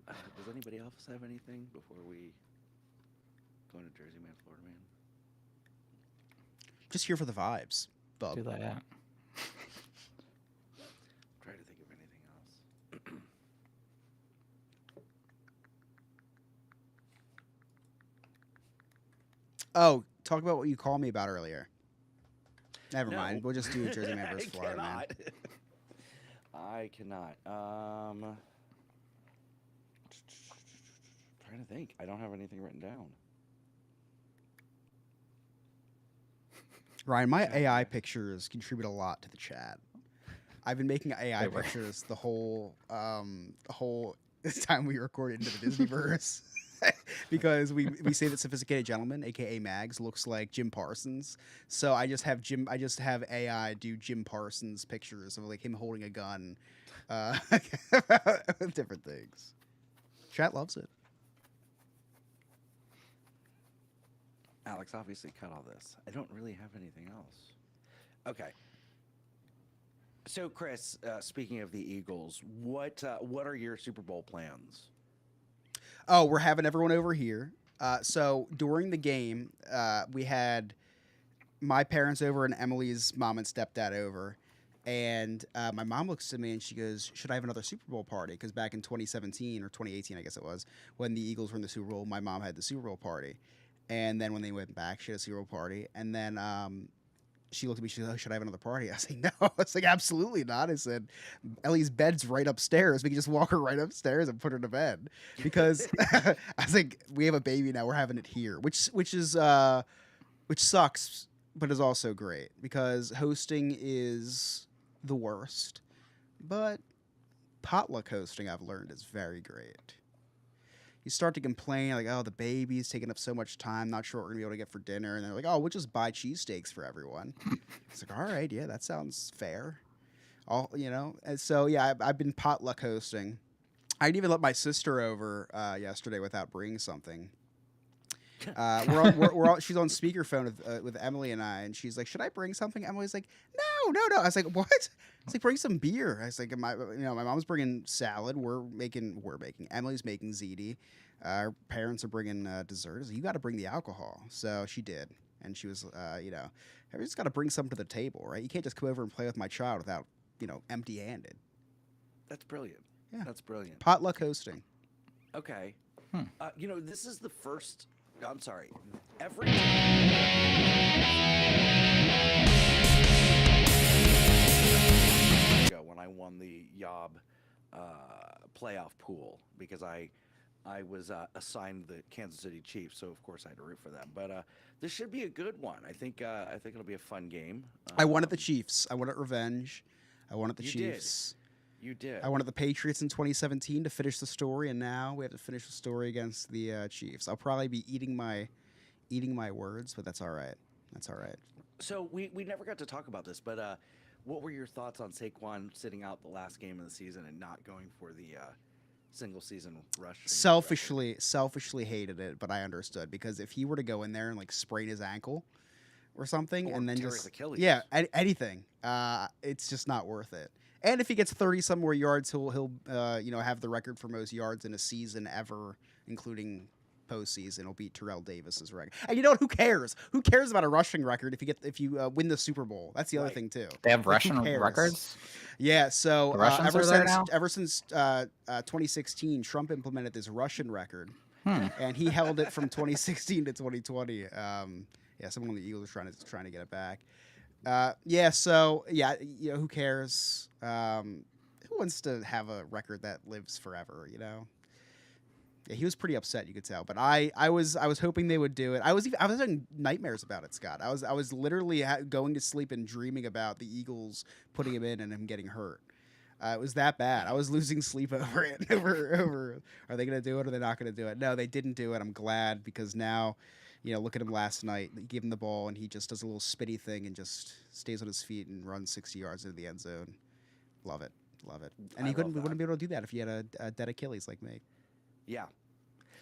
Does anybody else have anything before we go into Jersey Man, Florida Man? Just here for the vibes, Bub. Do that. Try to think of anything else. Oh, talk about what you called me about earlier. Never No. mind. We'll just do Jersey Man versus Florida Man. I cannot. Trying to think. I don't have anything written down. Ryan, my AI pictures contribute a lot to the chat. I've been making AI They were. pictures the whole this time we recorded into the Disneyverse. Because we say that Sophisticated Gentleman, aka Mags, looks like Jim Parsons. So I just have AI do Jim Parsons pictures of like him holding a gun, with different things. Chat loves it. Alex obviously cut all this. I don't really have anything else. Okay. So, Chris, speaking of the Eagles, what are your Super Bowl plans? Oh, we're having everyone over here. So during the game, we had my parents over and Emily's mom and stepdad over. And my mom looks at me and she goes, "Should I have another Super Bowl party?" Because back in 2017 or 2018, I guess it was, when the Eagles were in the Super Bowl, my mom had the Super Bowl party. And then when they went back, she had a Super Bowl party. And then she looked at me. She said, "Oh, should I have another party?" I was like, "No." I was like, "Absolutely not." I said, "Ellie's bed's right upstairs. We can just walk her right upstairs and put her to bed." Because I was like, "We have a baby now. We're having it here," which sucks, but is also great because hosting is the worst. But potluck hosting, I've learned, is very great. You start to complain like, "Oh, the baby's taking up so much time. Not sure what we're gonna be able to get for dinner." And they're like, "Oh, we'll just buy cheesesteaks for everyone." It's like, all right, yeah, that sounds fair. All and so yeah, I've been potluck hosting. I didn't even let my sister over yesterday without bringing something. She's on speakerphone with Emily and I, and she's like, "Should I bring something?" Emily's like, "No, no, no." I was like, "What?" It's like, "Bring some beer." I was like, my mom's bringing salad. We're making. Emily's making ziti. Our parents are bringing dessert. So you got to bring the alcohol. So she did, and she was, everyone's got to bring something to the table, right? You can't just come over and play with my child without, empty-handed. That's brilliant. Yeah. That's brilliant. Potluck hosting. Okay. This is the first. I'm sorry. Every when I won the Yob playoff pool because I was assigned the Kansas City Chiefs, so of course I had to root for them. But this should be a good one. I think it'll be a fun game. I wanted the Chiefs. I wanted revenge. I wanted the Chiefs. You did. I wanted the Patriots in 2017 to finish the story, and now we have to finish the story against the Chiefs. I'll probably be eating my words, but that's all right. That's all right. So we never got to talk about this, but what were your thoughts on Saquon sitting out the last game of the season and not going for the single season rush? Selfishly hated it, but I understood because if he were to go in there and like sprain his ankle or something, or and then tear just his Achilles. anything, it's just not worth it. And if he gets 30 some more yards, he'll have the record for most yards in a season ever, including postseason. He'll beat Terrell Davis's record. And you know what? Who cares? Who cares about a rushing record if you win the Super Bowl? That's the other thing too. They have Like, rushing records. Yeah. So ever since 2016, Trump implemented this Russian record, and he held it from 2016 to 2020. Someone on the Eagles is trying to get it back. Who cares? Who wants to have a record that lives forever? Yeah, he was pretty upset, you could tell. But I was hoping they would do it. I was having nightmares about it, Scott. I was literally going to sleep and dreaming about the Eagles putting him in and him getting hurt. It was that bad. I was losing sleep over it. Over are they going to do it or are they not going to do it? No, they didn't do it. I'm glad because now. Look at him last night. You give him the ball, and he just does a little spitty thing and just stays on his feet and runs 60 yards into the end zone. Love it. And he wouldn't be able to do that if he had a dead Achilles like me. Yeah.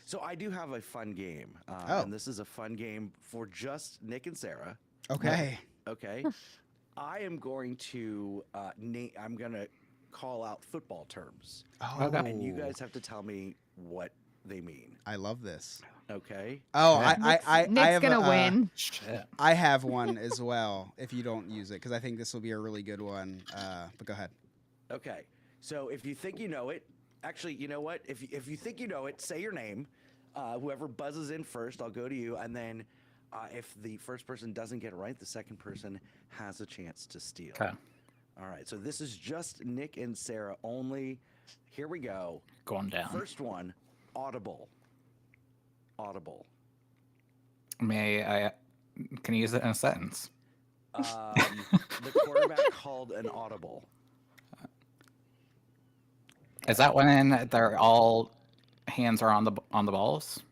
So I do have a fun game. And this is a fun game for just Nick and Sarah. Okay. Okay. I am going to I'm going to call out football terms. Oh. Okay. And you guys have to tell me what they mean. I love this. Okay. Oh, Nick's I have gonna win. I have one as well. If you don't use it, because I think this will be a really good one. But go ahead. Okay. So if you think you know it, actually, you know what? If you think you know it, say your name. Whoever buzzes in first, I'll go to you, and then if the first person doesn't get it right, the second person has a chance to steal. Okay. All right. So this is just Nick and Sarah only. Here we go. Going down. First one, audible. Audible. Can you use it in a sentence? The quarterback called an audible. Is that when they're all hands are on the balls?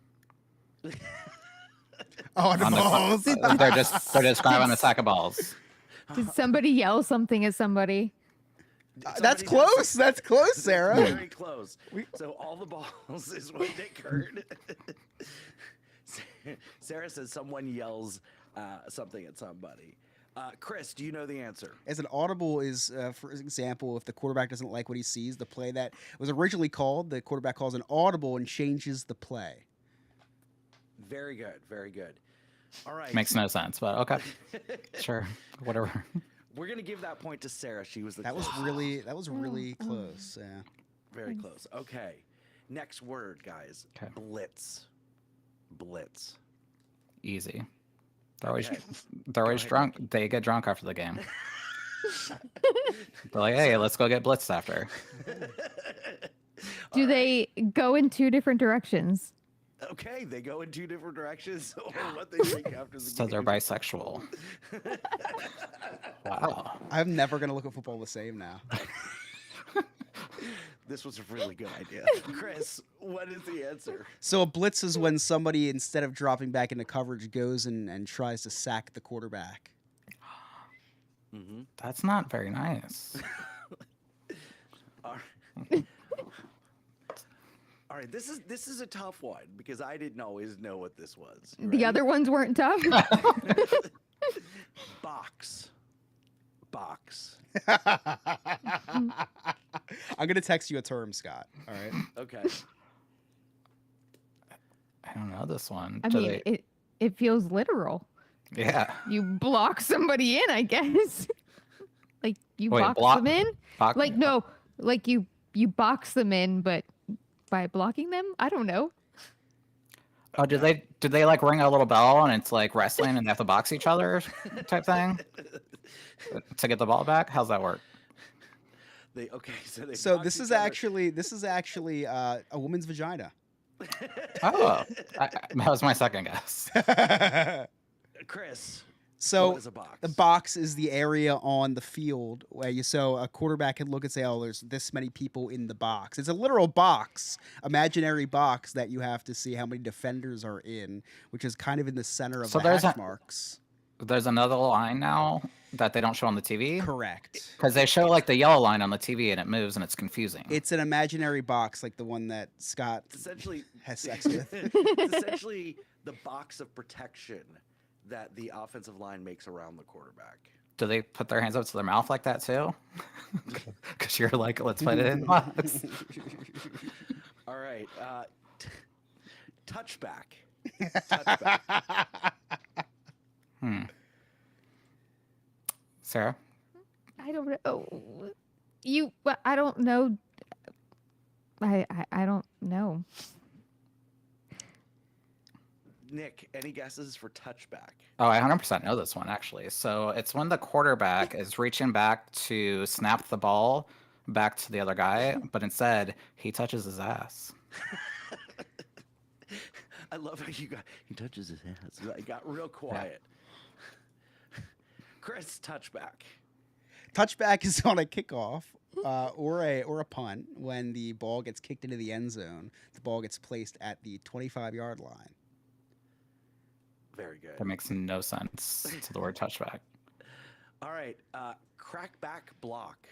On the balls. They're just grabbing a sack of balls. Did somebody yell something at somebody? That's close. That's close, Sarah. Very close. So all the balls is what Nick heard. Sarah says someone yells something at somebody. Chris, do you know the answer? As an audible is, for example, if the quarterback doesn't like what he sees, the play that was originally called, the quarterback calls an audible and changes the play. Very good. Very good. All right. Makes no sense, but okay. Sure. Whatever. We're gonna give that point to Sarah. She was the That was closest. really close. Yeah. Very close. Okay. Next word, guys. Okay. Blitz. Blitz. Easy. They're always Okay. they're always ahead, drunk. They get drunk after the game. They're like, hey, let's go get blitzed after. Do they go in two different directions? Okay, they go in two different directions over what they think after the So game. they're bisexual. Wow. I'm never gonna look at football the same now. This was a really good idea. Chris, what is the answer? So a blitz is when somebody, instead of dropping back into coverage, goes and tries to sack the quarterback. Mm-hmm. That's not very nice. All right. All right, this is a tough one because I didn't always know what this was. You The ready? other ones weren't tough. Box. I'm gonna text you a term, Scott. All right. Okay. I don't know this one. I Do mean, they- it feels literal. yeah. You block somebody in, I guess. Like you Wait, box block- them in. Box- Like no, like you box them in, but by blocking them, I don't know. Oh, did they like ring a little bell and it's like wrestling and they have to box each other type thing to get the ball back? How's that work? So this is actually a woman's vagina. Oh, that was my second guess. Chris. So what is a box? the box is the area on the field where so a quarterback can look and say, "Oh, there's this many people in the box." It's a literal box, imaginary box that you have to see how many defenders are in, which is kind of in the center of So the there's hash a- marks. There's another line now that they don't show on the TV Correct. because they show like the yellow line on the TV and it moves and it's confusing. It's an imaginary box like the one that Scott It's essentially has sex with. it's essentially the box of protection that the offensive line makes around the quarterback. Do they put their hands up to their mouth like that too? Because you're like, let's put it in the box. All right. Touchback. Touchback. Sarah? I don't know. I don't know. I don't know. Nick, any guesses for touchback? Oh, I 100% know this one actually. So it's when the quarterback is reaching back to snap the ball back to the other guy, but instead he touches his ass. I love how he touches his hands. It got real quiet. Chris, touchback. Touchback is on a kickoff or a punt when the ball gets kicked into the end zone. The ball gets placed at the 25-yard line. Very good. That makes no sense to the word touchback. All right. Crackback block.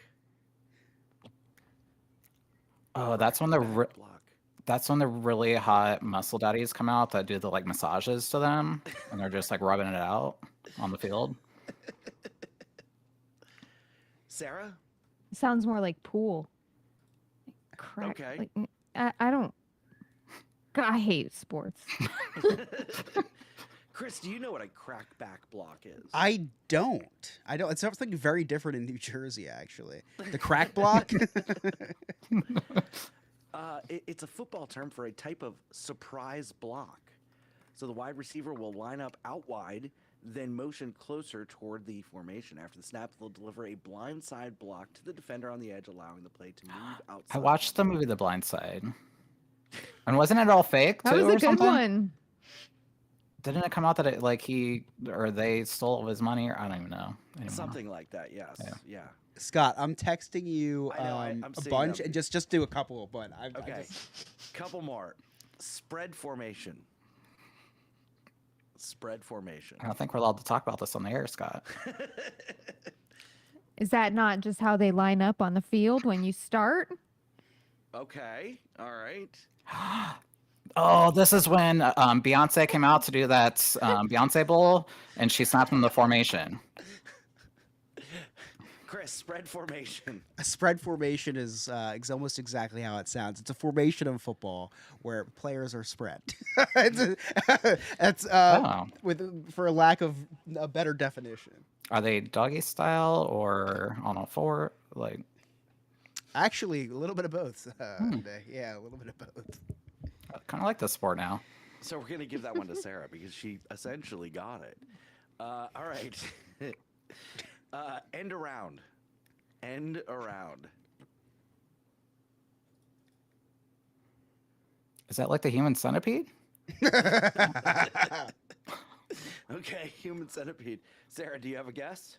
Oh, that's when the Crackback block. that's when the really hot muscle daddies come out that do the like massages to them and they're just like rubbing it out on the field. Sarah? Sounds more like pool. Crack. Okay. Like, I don't. God, I hate sports. Chris, do you know what a crackback block is? I don't. It's something very different in New Jersey, actually. The crack block. It's a football term for a type of surprise block. So the wide receiver will line up out wide, then motion closer toward the formation. After the snap, they'll deliver a blindside block to the defender on the edge, allowing the play to move outside. I watched the movie The Blind Side. And wasn't it all fake too That was or a good something? one. Didn't it come out that it like he or they stole all of his money or I don't even know. Anymore. Something like that, yes. Yeah. Scott, I'm texting you I know, I'm a seeing bunch, them. and just do a couple. But I Okay. just- Couple more. Spread formation. Spread formation. I don't think we're allowed to talk about this on the air, Scott. Is that not just how they line up on the field when you start? Okay. All right. Oh, this is when Beyonce came out to do that Beyonce Bowl, and she snapped in the formation. Chris, spread formation. A spread formation is almost exactly how it sounds. It's a formation of football where players are spread. For lack of a better definition. Are they doggy style or on a four? Like, Actually, a little bit of both. Yeah, a little bit of both. I kind of like this sport now. So we're going to give that one to Sarah because she essentially got it. All right. End around. End around. Is that like the human centipede? Okay, human centipede. Sarah, do you have a guess?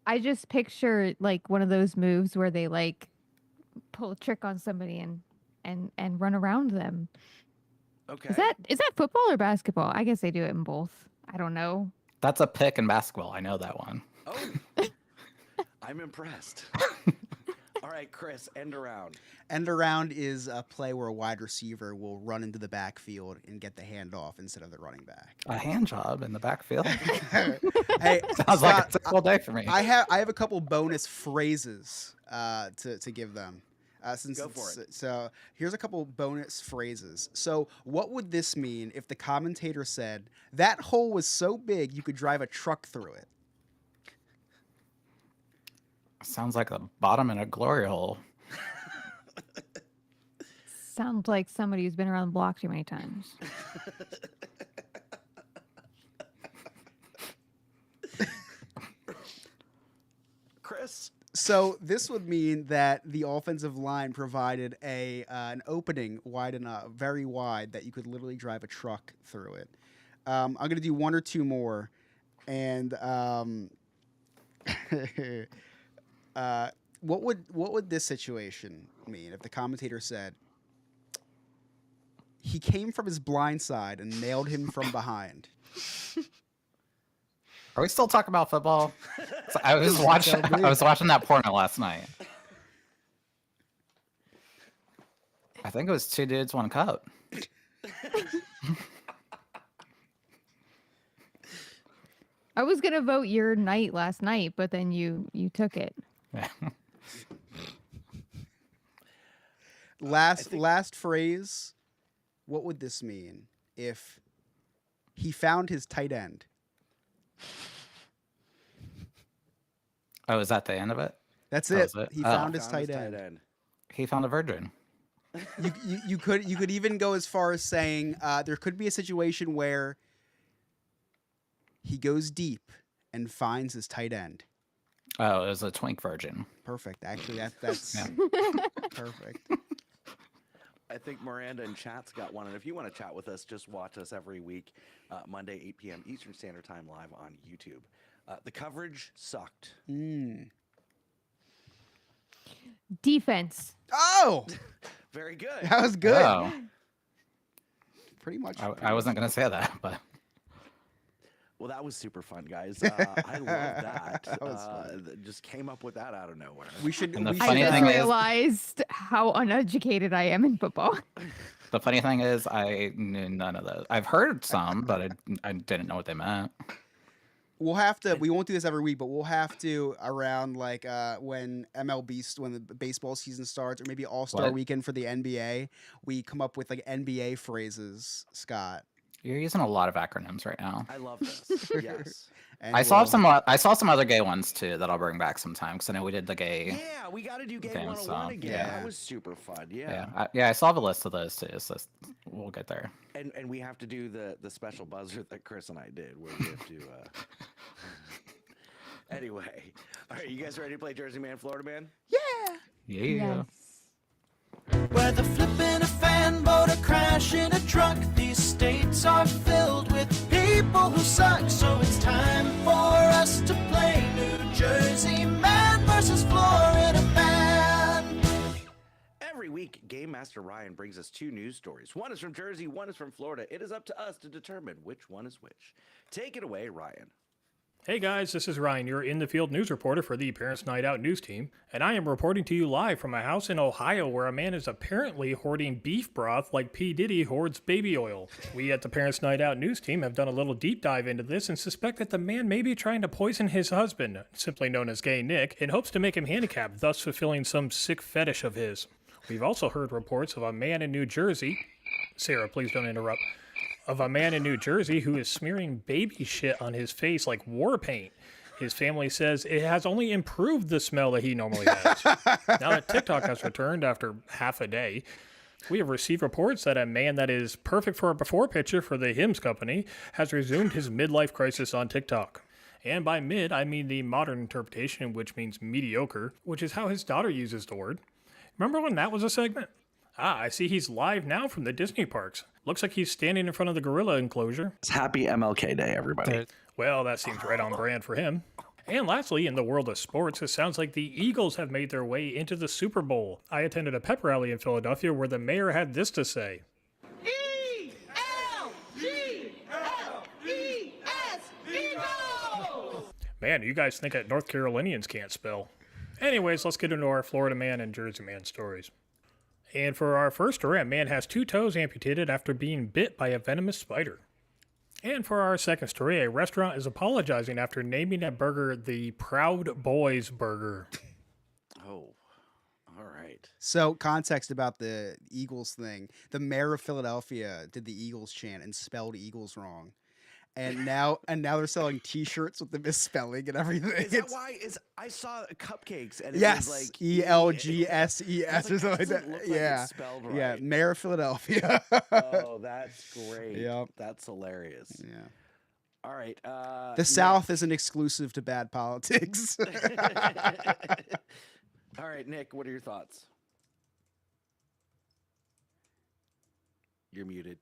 I just picture like one of those moves where they like pull a trick on somebody and run around them. Okay. Is that football or basketball? I guess they do it in both. I don't know. That's a pick in basketball. I know that one. Oh, I'm impressed. All right, Chris, end around. End around is a play where a wide receiver will run into the backfield and get the handoff instead of the running back. A hand job in the backfield. Hey, Sounds like Scott, a typical day for me. I have a couple bonus phrases to give them. Go for it. So here's a couple bonus phrases. So what would this mean if the commentator said, that hole was so big you could drive a truck through it? Sounds like the bottom in a glory hole. Sounds like somebody who's been around the block too many times. Chris? So this would mean that the offensive line provided an opening wide enough, very wide, that you could literally drive a truck through it. I'm going to do one or two more. And what would this situation mean if the commentator said, he came from his blind side and nailed him from behind? Are we still talking about football? So I was watching that porno last night. I think it was 2 dudes, 1 cup. I was gonna vote your night last night, but then you took it. Yeah. Last phrase. What would this mean if he found his tight end? Oh, is that the end of it? That's That it. was it? He Oh. found his tight end. He found a virgin. You could even go as far as saying there could be a situation where he goes deep and finds his tight end. Oh, it was a twink virgin. Perfect. Actually, that's Yeah. perfect. I think Miranda in chat's got one. And if you want to chat with us, just watch us every week, Monday, 8 p.m. Eastern Standard Time live on YouTube. The coverage sucked. Defense. Oh, Very good. that was good. Oh, Pretty much. I wasn't going to say that, but Well, that was super fun, guys. I love that. That was fun. Just came up with that out of nowhere. We should. And the we funny I should, just thing is- realized how uneducated I am in football. the funny thing is I knew none of those. I've heard some, but I didn't know what they meant. We'll have to. We won't do this every week, but we'll have to around like when when the baseball season starts, or maybe All Star What? Weekend for the NBA. We come up with like NBA phrases, Scott. You're using a lot of acronyms right now. I love this. Yes. And I saw we'll- some other gay ones too that I'll bring back sometime because I know we did the gay. Yeah, we got to do Game Okay, 101 so, again. yeah. That was super fun. Yeah. I still have a list of those too, so we'll get there. And we have to do the special buzzer that Chris and I did where we have to. Anyway, all right, you guys ready to play Jersey Man, Florida Man? Yeah. Yeah. Whether flipping a fan boat or crashing a truck, these states are filled with people who suck. So it's time for us to play New Jersey Man versus Florida Man. Every week, Game Master Ryan brings us 2 news stories. One is from Jersey, one is from Florida. It is up to us to determine which one is which. Take it away, Ryan. Hey guys, this is Ryan, your in-the-field news reporter for the Parents Night Out news team, and I am reporting to you live from a house in Ohio where a man is apparently hoarding beef broth like P. Diddy hoards baby oil. We at the Parents Night Out news team have done a little deep dive into this and suspect that the man may be trying to poison his husband, simply known as Gay Nick, in hopes to make him handicapped, thus fulfilling some sick fetish of his. We've also heard reports of a man in New Jersey, Sarah, please don't interrupt, of a man in New Jersey who is smearing baby shit on his face like war paint. His family says it has only improved the smell that he normally has. Now that TikTok has returned after half a day, We have received reports that a man that is perfect for a before picture for the Hims Company has resumed his midlife crisis on TikTok. And by mid, I mean the modern interpretation, which means mediocre, which is how his daughter uses the word. Remember when that was a segment? I see he's live now from the Disney parks. Looks like he's standing in front of the gorilla enclosure. It's happy MLK Day, everybody. Well, that seems right on brand for him. And lastly, in the world of sports, it sounds like the Eagles have made their way into the Super Bowl. I attended a pep rally in Philadelphia where the mayor had this to say. E-L-G-L-E-S, Eagles! Man, you guys think that North Carolinians can't spell. Anyways, let's get into our Florida man and Jersey man stories. And for our first story, a man has 2 toes amputated after being bit by a venomous spider. And for our second story, a restaurant is apologizing after naming a burger the Proud Boys Burger. Oh, all right. So, context about the Eagles thing. The mayor of Philadelphia did the Eagles chant and spelled Eagles wrong. And now they're selling T-shirts with the misspelling and everything. Is that why? I saw cupcakes and it yes, was like ELGSES or something like that. It's spelled right. Yeah, mayor of Philadelphia. Oh, that's great. Yep. That's hilarious. Yeah. All right. The South isn't exclusive to bad politics. All right, Nick, what are your thoughts? You're muted.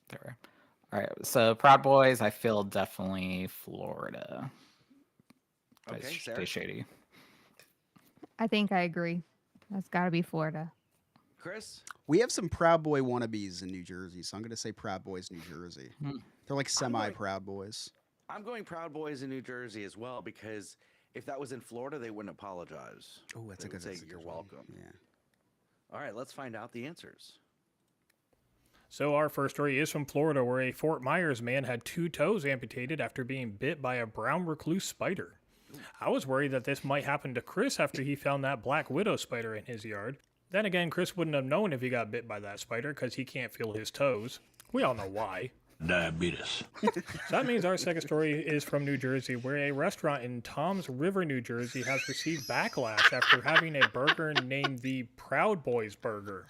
There. All right. So Proud Boys, I feel definitely Florida. Okay, Sarah? Stay shady. I think I agree. That's got to be Florida. Chris? We have some Proud Boy wannabes in New Jersey, so I'm going to say Proud Boys, New Jersey. They're like semi-Proud Boys. I'm going Proud Boys in New Jersey as well, because if that was in Florida, they wouldn't apologize. Oh, that's They a good would say, that's a you're good one. welcome. Yeah. All right, let's find out the answers. So our first story is from Florida, where a Fort Myers man had 2 toes amputated after being bit by a brown recluse spider. I was worried that this might happen to Chris after he found that black widow spider in his yard. Then again, Chris wouldn't have known if he got bit by that spider because he can't feel his toes. We all know why. Diabetes. So that means our second story is from New Jersey, where a restaurant in Toms River, New Jersey has received backlash after having a burger named the Proud Boys Burger.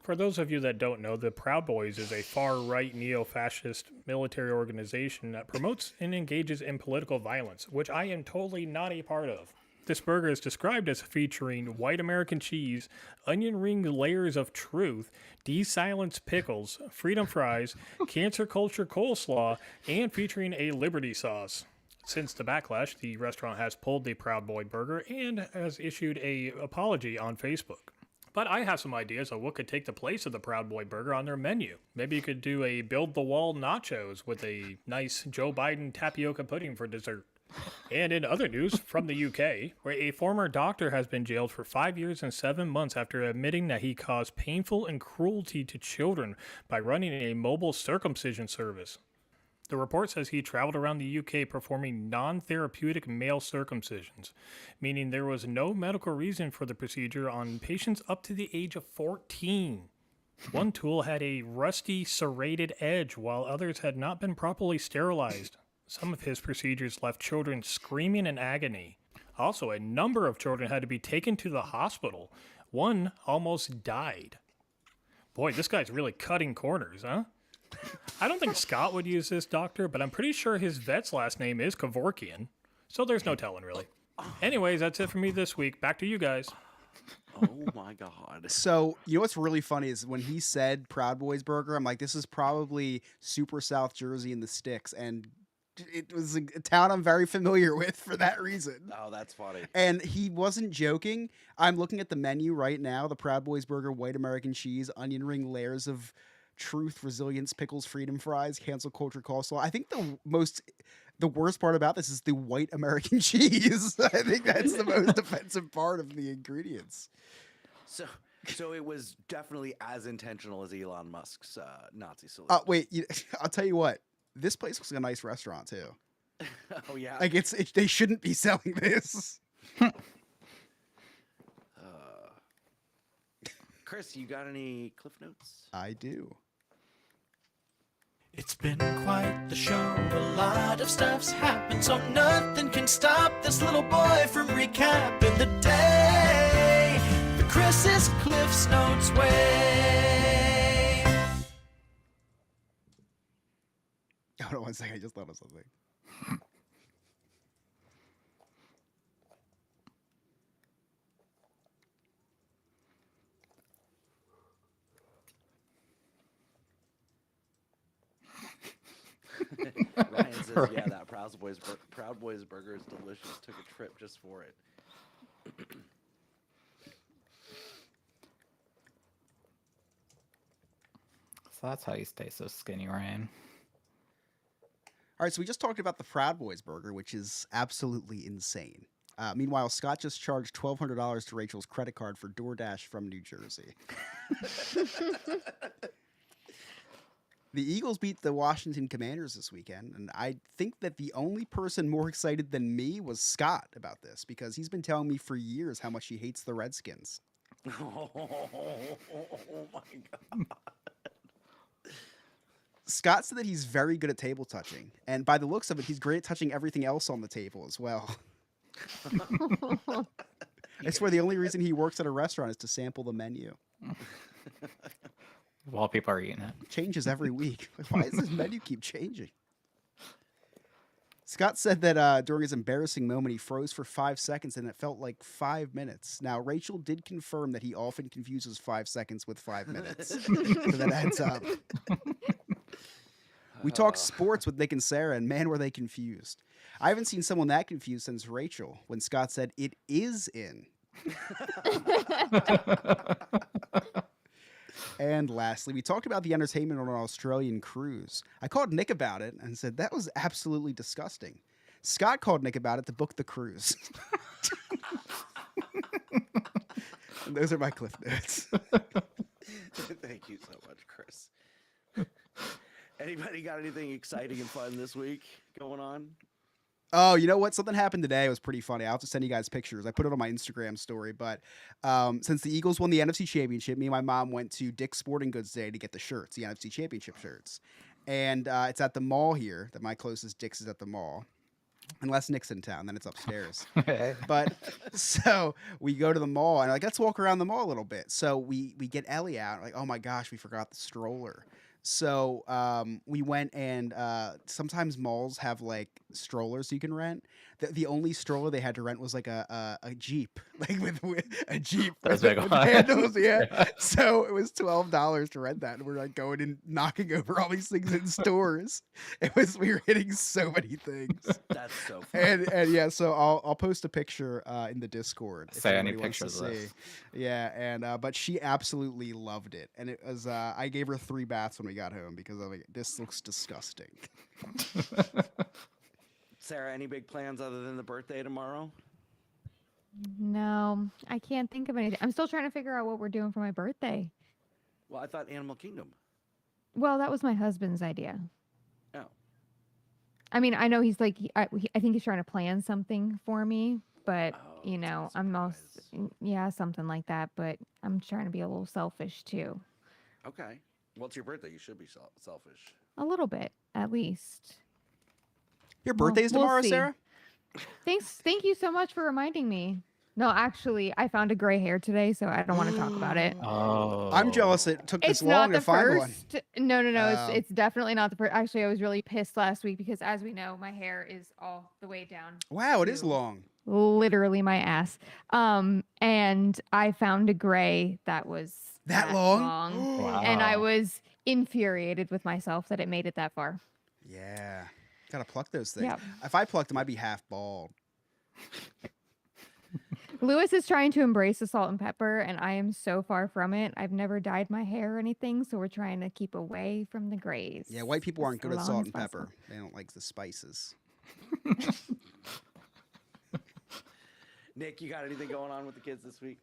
For those of you that don't know, the Proud Boys is a far-right neo-fascist military organization that promotes and engages in political violence, which I am totally not a part of. This burger is described as featuring white American cheese, onion ring layers of truth, de-silenced pickles, freedom fries, cancer culture coleslaw, and featuring a Liberty sauce. Since the backlash, the restaurant has pulled the Proud Boy Burger and has issued an apology on Facebook. But I have some ideas of what could take the place of the Proud Boy Burger on their menu. Maybe you could do a build-the-wall nachos with a nice Joe Biden tapioca pudding for dessert. And in other news, from the UK, where a former doctor has been jailed for 5 years and 7 months after admitting that he caused painful and cruelty to children by running a mobile circumcision service. The report says he traveled around the UK performing non-therapeutic male circumcisions, meaning there was no medical reason for the procedure on patients up to the age of 14. One tool had a rusty, serrated edge, while others had not been properly sterilized. Some of his procedures left children screaming in agony. Also, a number of children had to be taken to the hospital. One almost died. Boy, this guy's really cutting corners, huh? I don't think Scott would use this doctor, but I'm pretty sure his vet's last name is Kevorkian. So there's no telling, really. Anyways, that's it for me this week. Back to you guys. Oh, my God. So, you know what's really funny is when he said Proud Boys Burger, I'm like, this is probably super South Jersey in the sticks. And it was a town I'm very familiar with for that reason. Oh, that's funny. And he wasn't joking. I'm looking at the menu right now. The Proud Boys Burger, white American cheese, onion ring layers of truth, resilience, pickles, freedom fries, cancel culture coleslaw. I think the worst part about this is the white American cheese. I think that's the most offensive part of the ingredients. So it was definitely as intentional as Elon Musk's Nazi salute. Wait, I'll tell you what. This place looks like a nice restaurant too. Oh yeah. Like they shouldn't be selling this. Chris, you got any Cliff Notes? I do. It's been quite the show, a lot of stuff's happened, so nothing can stop this little boy from recapping the day. The Chris's Cliff's Notes way. Hold on 1 second. I just thought of something. Ryan says, yeah, that Proud Boys burger is delicious. Took a trip just for it. So that's how you stay so skinny, Ryan. All right, so we just talked about the Proud Boys burger, which is absolutely insane. Meanwhile, Scott just charged $1,200 to Rachel's credit card for DoorDash from New Jersey. The Eagles beat the Washington Commanders this weekend, and I think that the only person more excited than me was Scott about this, because he's been telling me for years how much he hates the Redskins. Oh my God. Scott said that he's very good at table touching, and by the looks of it, he's great at touching everything else on the table as well. I swear the only reason he works at a restaurant is to sample the menu. While people are eating it. Changes every week. Why does this menu keep changing? Scott said that during his embarrassing moment, he froze for 5 seconds and it felt like 5 minutes. Now, Rachel did confirm that he often confuses 5 seconds with 5 minutes. So that adds up. We talked sports with Nick and Sarah, and man, were they confused. I haven't seen someone that confused since Rachel, when Scott said, "It is in." And lastly, we talked about the entertainment on an Australian cruise. I called Nick about it and said, that was absolutely disgusting. Scott called Nick about it to book the cruise. And those are my cliff notes. Thank you so much, Chris. Anybody got anything exciting and fun this week going on? Oh, you know what? Something happened today. It was pretty funny. I'll have to send you guys pictures. I put it on my Instagram story. But since the Eagles won the NFC Championship, me and my mom went to Dick's Sporting Goods today to get the shirts, the NFC Championship shirts. And it's at the mall here. That my closest Dick's is at the mall. Unless Nick's in town, then it's upstairs. But so we go to the mall and like, let's walk around the mall a little bit. So we get Ellie out. Like, oh my gosh, we forgot the stroller. So we went and sometimes malls have like strollers you can rent. The only stroller they had to rent was like a Jeep, like with a Jeep with handles. Yeah. So it was $12 to rent that, and we're like going and knocking over all these things in stores. We were hitting so many things. That's so funny. And yeah, so I'll post a picture in the Discord. If Say any anybody wants to pictures of see. this. Yeah, and but she absolutely loved it, and it was I gave her 3 baths when we got home because I was like, this looks disgusting. Sarah, any big plans other than the birthday tomorrow? No, I can't think of anything. I'm still trying to figure out what we're doing for my birthday. Well, I thought Animal Kingdom. Well, that was my husband's idea. Oh. I mean, I know he's like, I think he's trying to plan something for me, but you know, I'm also, yeah, something like that. But I'm trying to be a little selfish too. Okay. Well, it's your birthday. You should be selfish. A little bit, at least. Your birthday's we'll tomorrow, see. Sarah? Thank you so much for reminding me. No, actually, I found a gray hair today, so I don't want to talk about it. Oh. I'm jealous it took this It's not long the to find one. first. No. It's definitely not the first. Actually, I was really pissed last week because, as we know, my hair is all the way down. Wow, it is long. Literally my ass. And I found a gray that was That long? Wow. And I was infuriated with myself that it made it that far. Yeah. Gotta pluck those things. Yep. If I plucked them, I'd be half bald. Lewis is trying to embrace the salt and pepper, and I am so far from it. I've never dyed my hair or anything, so we're trying to keep away from the grays. Yeah, white people aren't as good at long salt as and possible. pepper. They don't like the spices. Nick, you got anything going on with the kids this week?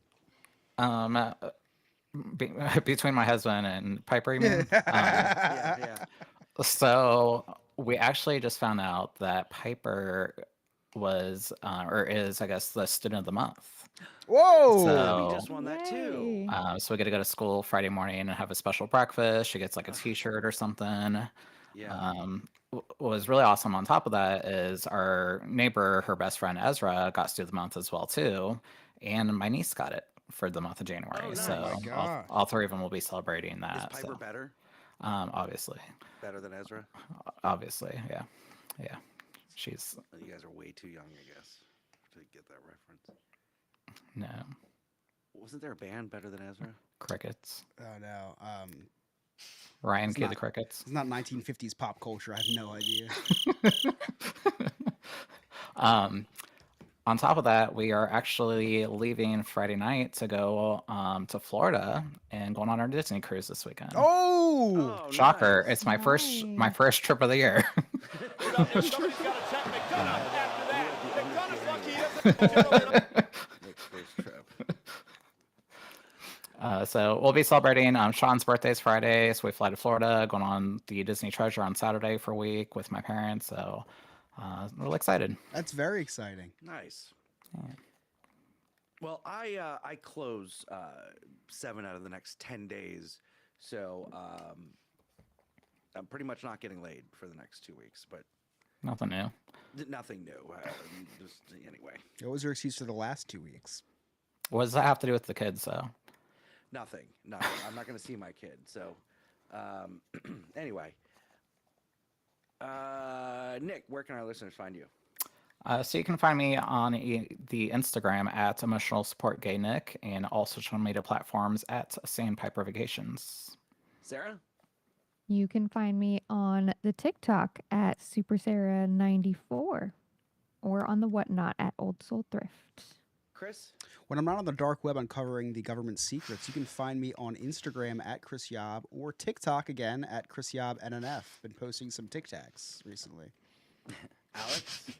Between my husband and Piper, you mean? Yeah. So we actually just found out that Piper was or is, I guess, the student of the month. Whoa! So- We just won that too. Yay. So we get to go to school Friday morning and have a special breakfast. She gets like a T-shirt or something. Yeah. What was really awesome on top of that is our neighbor, her best friend Ezra, got student of the month as well too, and my niece got it. for the month of January. Oh, nice. So Oh my all three of them will be celebrating Is that. Piper so. better? Obviously. Better than Ezra? Obviously, yeah. Yeah. She's You guys are way too young, I guess, to get that reference. no Wasn't there a band better than Ezra? crickets. Oh no. Ryan It's Kid not- the Crickets. It's not 1950s pop culture. I have no idea. On top of that, we are actually leaving Friday night to go to Florida and going on our Disney cruise this weekend. Oh, Shocker! nice. It's my first trip of the year. Next first trip. So we'll be celebrating Sean's birthday's Friday, so we fly to Florida, going on the Disney Treasure on Saturday for a week with my parents. So really excited. That's very exciting. Nice. Well, I close 7 out of the next 10 days, so I'm pretty much not getting laid for the next 2 weeks. But Nothing new. nothing new. Just anyway, What was your excuse for the last 2 weeks? What does that have to do with the kids, though? nothing. I'm not going to see my kid. So anyway, Nick, where can our listeners find you? So you can find me on the Instagram at Emotional Support Gay Nick and all social media platforms at Sandpiper Vacations. Sarah? You can find me on the TikTok at SuperSarah94 or on the Whatnot at Old Soul Thrift. Chris? When I'm not on the dark web uncovering the government secrets, you can find me on Instagram at Chris Yob or TikTok again at Chris Yob NNF. Been posting some TikToks recently. Alex?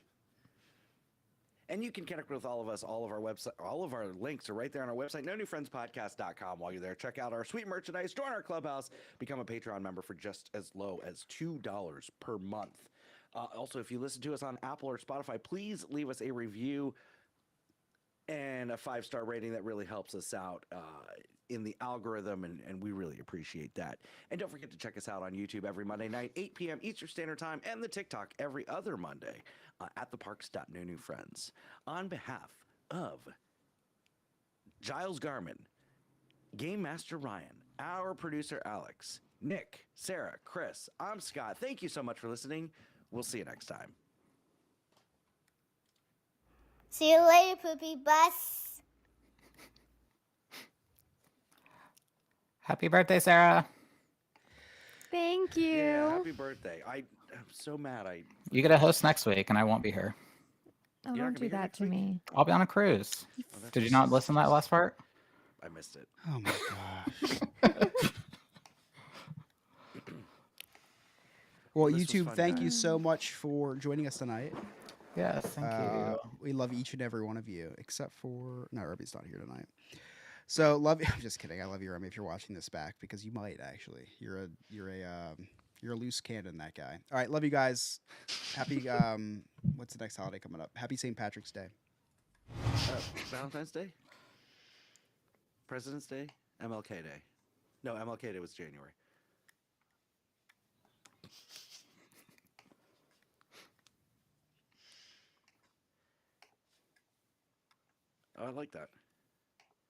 And you can connect with all of us, all of our website, all of our links are right there on our website, nonewfriendspodcast.com. While you're there, check out our sweet merchandise, join our clubhouse, become a Patreon member for just as low as $2 per month. Also, if you listen to us on Apple or Spotify, please leave us a review and a 5-star rating. That really helps us out in the algorithm, and we really appreciate that. And don't forget to check us out on YouTube every Monday night, 8 p.m. Eastern Standard Time, and the TikTok every other Monday at theparks.nonewfriends. On behalf of Giles Garman, Game Master Ryan, our producer Alex, Nick, Sarah, Chris, I'm Scott. Thank you so much for listening. We'll see you next time. See you later, Poopy Bus. Happy birthday, Sarah. Thank you. Yeah, happy birthday. I'm so mad. You get a host next week, and I won't be here. Oh, You're not don't gonna do be here that next to week? me. I'll be on a cruise. Did you not listen to that last part? I missed it. Oh my gosh. Well, This was YouTube, fun, thank you guys. so much for joining us tonight. Yes, thank you. We love each and every one of you, except for no, Ruby's not here tonight. So love. I'm just kidding. I love you, Remy. If you're watching this back, because you might actually. You're a loose cannon, that guy. All right, love you guys. Happy. What's the next holiday coming up? Happy St. Patrick's Day. Valentine's Day? President's Day? MLK Day? No, MLK Day was January. Oh, I like that.